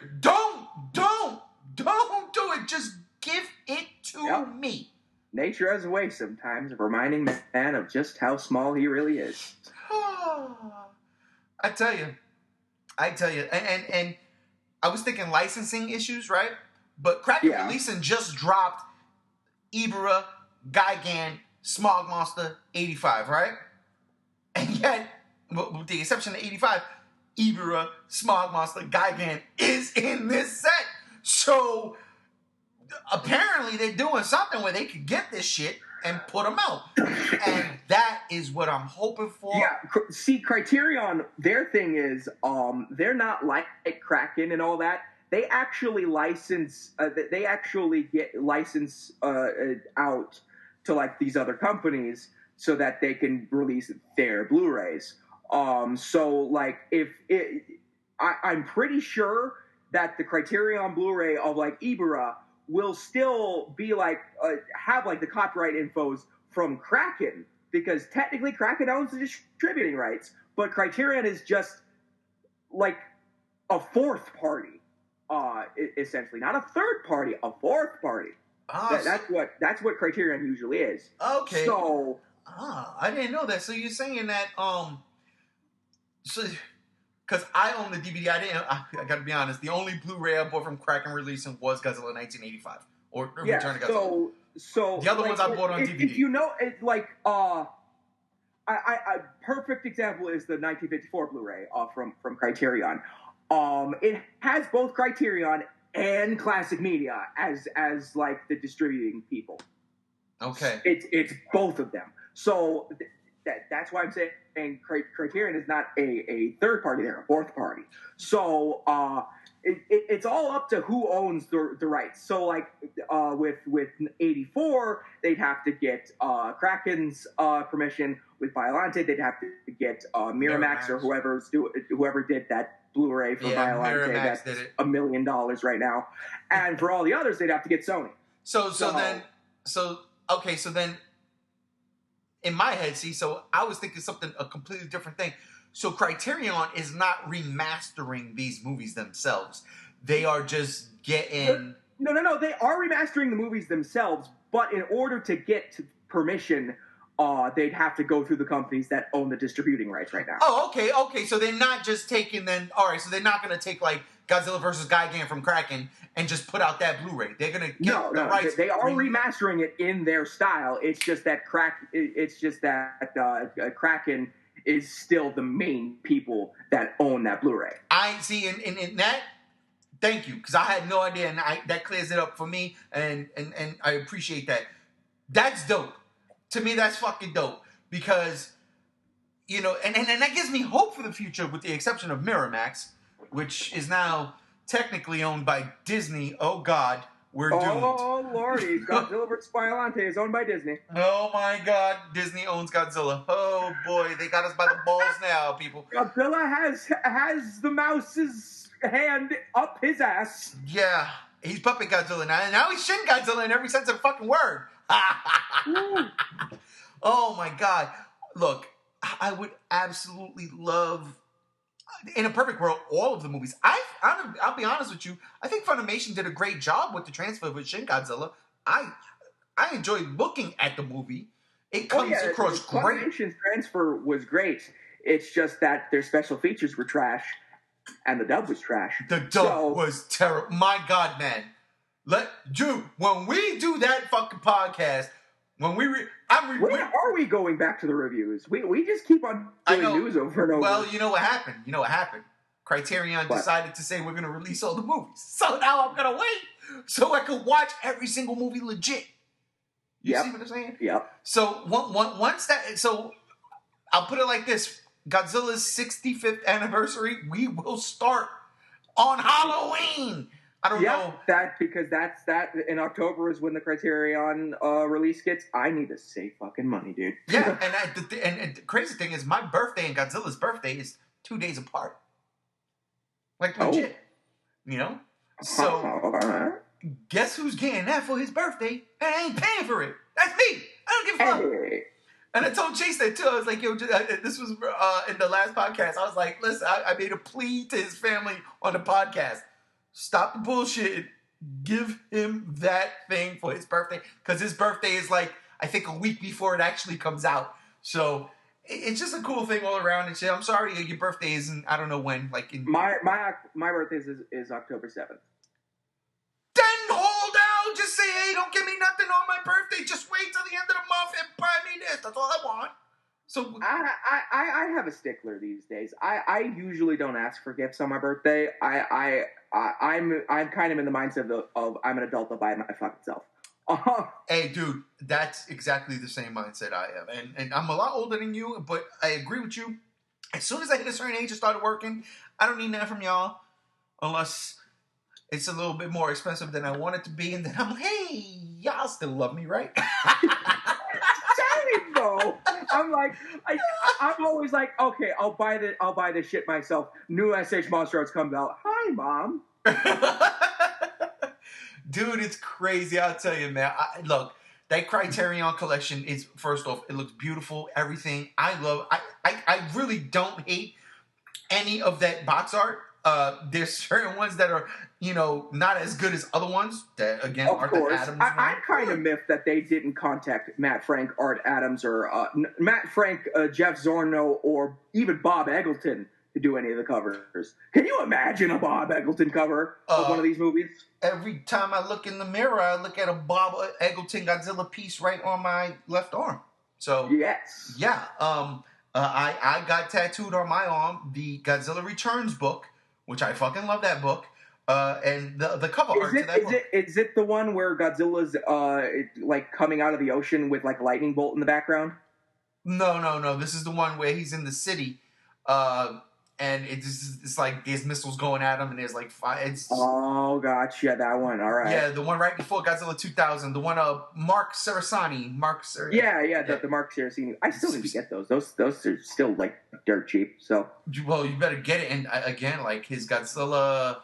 it. Just give it to me. Nature has a way sometimes of reminding man of just how small he really is. I tell you. And I was thinking licensing issues, right? But Kraken releasing just dropped Ibera, GamGam, Smog Monster, 85, right? And yet, with the exception of 85, Ibira, Smog Monster, GamGam is in this set. So apparently they're doing something where they could get this shit and put them out. And that is what I'm hoping for. Yeah, see, Criterion, their thing is, they're not like Kraken and all that. They actually license, they actually get license out to like these other companies so that they can release their Blu-rays. So like I'm pretty sure that the Criterion Blu-ray of like Ibira will still be like have like the copyright infos from Kraken, because technically Kraken owns the distributing rights, but Criterion is just like a fourth party, essentially, not a third party, a fourth party. That's what Criterion usually is. Okay. So I didn't know that. So you're saying that so because I own the DVD, I gotta be honest, the only Blu-ray I bought from Kraken releasing was Godzilla 1985 or Return of Godzilla. So the other ones I bought on DVD. If you know, it like I perfect example is the 1954 Blu-ray from Criterion. It has both Criterion and Classic Media as like the distributing people. Okay. It's both of them. So that's why I'm saying Criterion is not a third party; they're a fourth party. So it's all up to who owns the rights. So like with 84, they'd have to get Kraken's permission. With Biollante, they'd have to get Miramax or whoever did that Blu-ray for Biollante. That's $1 million right now. And for all the others, they'd have to get Sony. So then in my head, so I was thinking a completely different thing. So Criterion is not remastering these movies themselves. They are just getting... No. They are remastering the movies themselves, but in order to get permission, they'd have to go through the companies that own the distributing rights right now. Oh, okay. So they're not just taking then... All right, so they're not going to take, like, Godzilla vs. GamGam from Kraken and just put out that Blu-ray. They're going to get the rights... They are remastering it in their style. It's just that Kraken is still the main people that own that Blu-ray. I see, in that... Thank you, because I had no idea, and that clears it up for me, and I appreciate that. That's dope. To me, that's fucking dope, because, you know, and that gives me hope for the future, with the exception of Miramax, which is now technically owned by Disney. Oh, God, we're doomed. Oh, Lordy, Godzilla vs. Biollante is owned by Disney. Oh, my God, Disney owns Godzilla. Oh, boy, they got us by the balls now, people. Godzilla has the mouse's hand up his ass. Yeah, he's puppet Godzilla now. And now he's Shin Godzilla in every sense of the fucking word. Oh my God. Look, I would absolutely love, in a perfect world, all of the movies. I'll be honest with you, I think Funimation did a great job with the transfer of Shin Godzilla. I enjoyed looking at the movie. It comes across great. Funimation's transfer was great. It's just that their special features were trash. And the dub was trash. The dub was terrible. My God, man. When we do that fucking podcast, when we... when are we going back to the reviews? We just keep on doing news over and over. Well, you know what happened? Criterion decided to say we're going to release all the movies. So now I'm going to wait so I can watch every single movie legit. You see what I'm saying? Yep. So once that... So I'll put it like this. Godzilla's 65th anniversary, we will start on Halloween. I don't know. Because that's in October is when the Criterion release gets. I need to save fucking money, dude. Yeah, and the crazy thing is my birthday and Godzilla's birthday is 2 days apart. Like legit. You know? So guess who's getting that for his birthday and I ain't paying for it? That's me. I don't give a fuck. Hey. And I told Chase that too. I was like, yo, this was in the last podcast. I was like, listen, I made a plea to his family on the podcast. Stop the bullshit. Give him that thing for his birthday. Because his birthday is like, I think a week before it actually comes out. So it's just a cool thing all around and shit. I'm sorry your birthday isn't, I don't know when. Like in My birthday is October 7th. Then hold out. Just say, hey, don't give me nothing on my birthday. Just wait till the end of the month and buy me this. That's all I want. So I have a stickler these days. I usually don't ask for gifts on my birthday. I'm kind of in the mindset of I'm an adult, I'll buy it my fucking self. Hey, dude, that's exactly the same mindset I have. And I'm a lot older than you, but I agree with you. As soon as I hit a certain age and started working, I don't need nothing from y'all unless it's a little bit more expensive than I want it to be. And then I'm like, hey, y'all still love me, right? Same though. I'm like, I'm always like, okay, I'll buy the shit myself. New SH Monster Arts comes out. Hi, Mom. Dude, it's crazy. I'll tell you, man. Look, that Criterion Collection is, first off, it looks beautiful. Everything. I really don't hate any of that box art. There's certain ones that are, not as good as other ones. That, again, of Art course. Adams. I'm kind of miffed that they didn't contact Matt Frank, Art Adams, or Matt Frank, Jeff Zorno, or even Bob Eggleton to do any of the covers. Can you imagine a Bob Eggleton cover of one of these movies? Every time I look in the mirror, I look at a Bob Eggleton Godzilla piece right on my left arm. So yes, yeah. I got tattooed on my arm the Godzilla Returns book, which I fucking love that book. And the cover art to that book. Is it the one where Godzilla's like coming out of the ocean with like a lightning bolt in the background? No. This is the one where he's in the city. And it's like there's missiles going at him, and there's like fire. Oh, gotcha, that one. All right. Yeah, the one right before Godzilla 2000, the one Mark Cerasani. Yeah, the Mark Cerasani. I still need to get those. Those are still like dirt cheap. So well, you better get it. And again, like his Godzilla,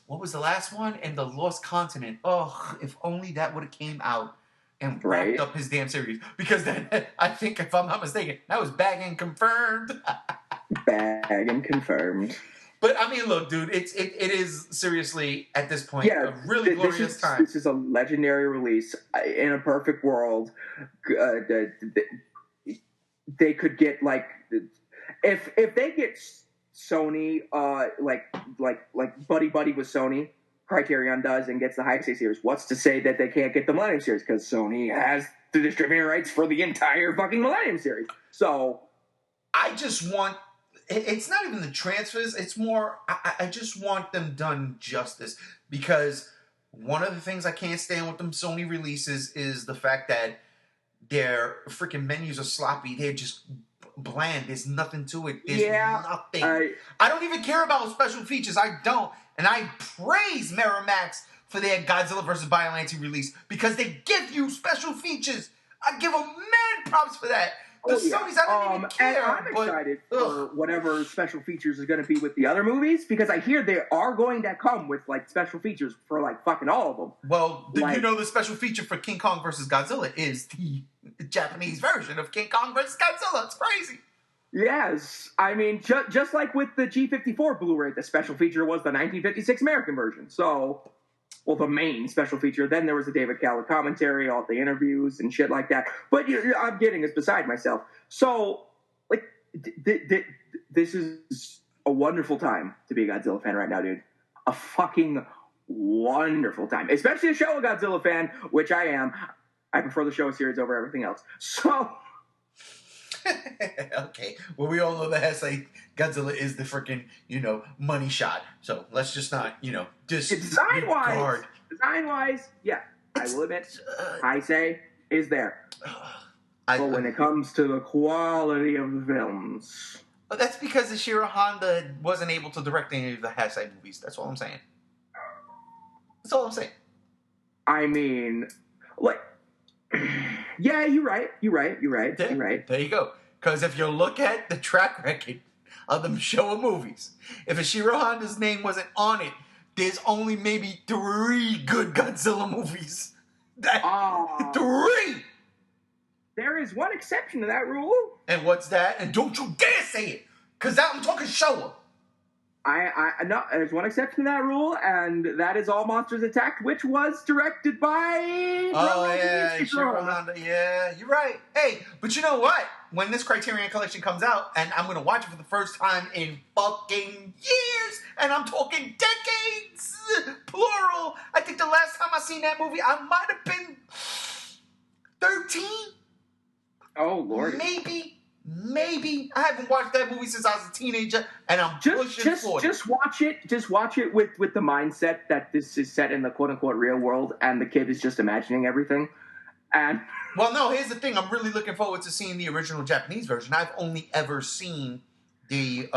what was the last one? And the Lost Continent. Oh, if only that would have came out and wrapped up his damn series. Because then I think, if I'm not mistaken, that was bagging confirmed. Bagging confirmed. But I mean, look, dude, it is seriously at this point a really glorious time. This is a legendary release. In a perfect world, they could get like if they get Sony like buddy with Sony, Criterion does, and gets the Heisei series. What's to say that they can't get the Millennium series, because Sony has the distributing rights for the entire fucking Millennium series. So I just want. It's not even the transfers. It's more, I just want them done justice. Because one of the things I can't stand with them Sony releases is the fact that their freaking menus are sloppy. They're just bland. There's nothing to it. There's nothing. I don't even care about special features. I don't. And I praise Miramax for their Godzilla vs. Biollante release. Because they give you special features. I give them mad props for that. The Sony's, I don't even care. And I'm excited for whatever special features is going to be with the other movies, because I hear they are going to come with like special features for like fucking all of them. Well, the special feature for King Kong vs. Godzilla is the Japanese version of King Kong vs. Godzilla. It's crazy. Yes. I mean, just like with the G54 Blu-ray, the special feature was the 1956 American version. So, well, the main special feature. Then there was the David Callett commentary, all the interviews and shit like that. But I'm getting is beside myself. So, like, this is a wonderful time to be a Godzilla fan right now, dude. A fucking wonderful time. Especially a Showa Godzilla fan, which I am. I prefer the Showa series over everything else. So... Okay. Well, we all know that Heisei Godzilla is the freaking, money shot. So let's just not, Design-wise, yeah, I will admit, Heisei is there. But when it comes to the quality of the films... But that's because Ishiro Honda wasn't able to direct any of the Heisei movies. That's all I'm saying. That's all I'm saying. I mean, like... Yeah, you're right. There you go. Because if you look at the track record of the Showa movies, if Ishiro Honda's name wasn't on it, there's only maybe 3 good Godzilla movies. 3! There is one exception to that rule. And what's that? And don't you dare say it! Because I'm talking Showa. No, there's one exception to that rule, and that is All Monsters Attacked, which was directed by... Ishiro Honda. Yeah, you're right. Hey, but you know what? When this Criterion Collection comes out, and I'm going to watch it for the first time in fucking years, and I'm talking decades, plural. I think the last time I seen that movie, I might have been 13. Oh, Lord. maybe. I haven't watched that movie since I was a teenager, and I'm pushing 40. Just watch it. Just watch it with the mindset that this is set in the quote unquote real world, and the kid is just imagining everything. And well, no, here's the thing. I'm really looking forward to seeing the original Japanese version. I've only ever seen the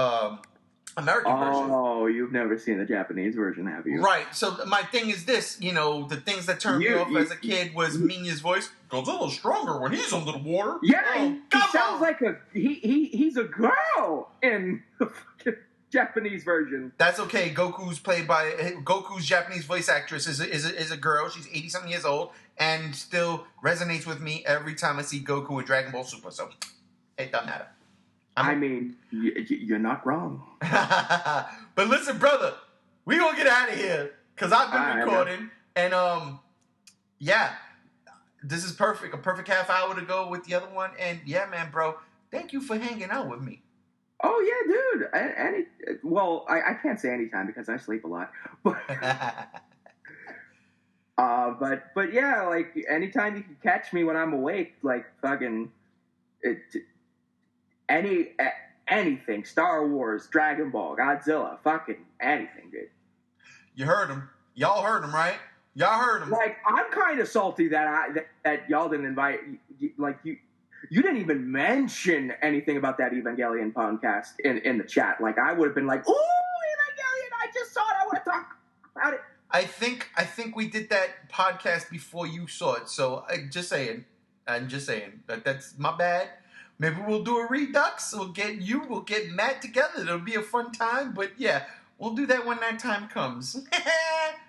American version. Oh, you've never seen the Japanese version, have you? Right. So my thing is this, the things that turned me off as a kid was Minya's voice. Godzilla's stronger when he's under the water. Yeah, he sounds like he's a girl in the fucking Japanese version. That's okay. Goku's Japanese voice actress is a girl. She's 80-something years old and still resonates with me every time I see Goku in Dragon Ball Super. So it doesn't matter. I mean, you're not wrong. But listen, brother, we gonna get out of here because I've been recording, and yeah, this is perfect. A perfect half hour to go with the other one, and yeah, man, bro, thank you for hanging out with me. Oh yeah, dude. I can't say anytime because I sleep a lot, but yeah, like anytime you can catch me when I'm awake, like fucking anything, Star Wars, Dragon Ball, Godzilla, fucking anything, dude. You heard him. Y'all heard him, right? Y'all heard him. Like, I'm kind of salty that y'all didn't invite, like, you didn't even mention anything about that Evangelion podcast in the chat. Like, I would have been like, ooh, Evangelion, I just saw it, I want to talk about it. I think we did that podcast before you saw it, so I'm just saying, that's my bad. Maybe we'll do a redux. We'll get Matt together. It'll be a fun time. But yeah, we'll do that when that time comes.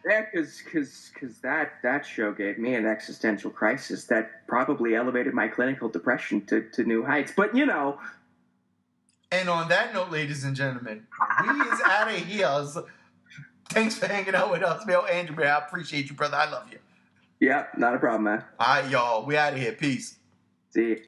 Yeah, because that show gave me an existential crisis that probably elevated my clinical depression to new heights. But And on that note, ladies and gentlemen, we is out of here. Thanks for hanging out with us, man. Andrew, man, I appreciate you, brother. I love you. Yeah, not a problem, man. All right, y'all. We out of here. Peace. See you.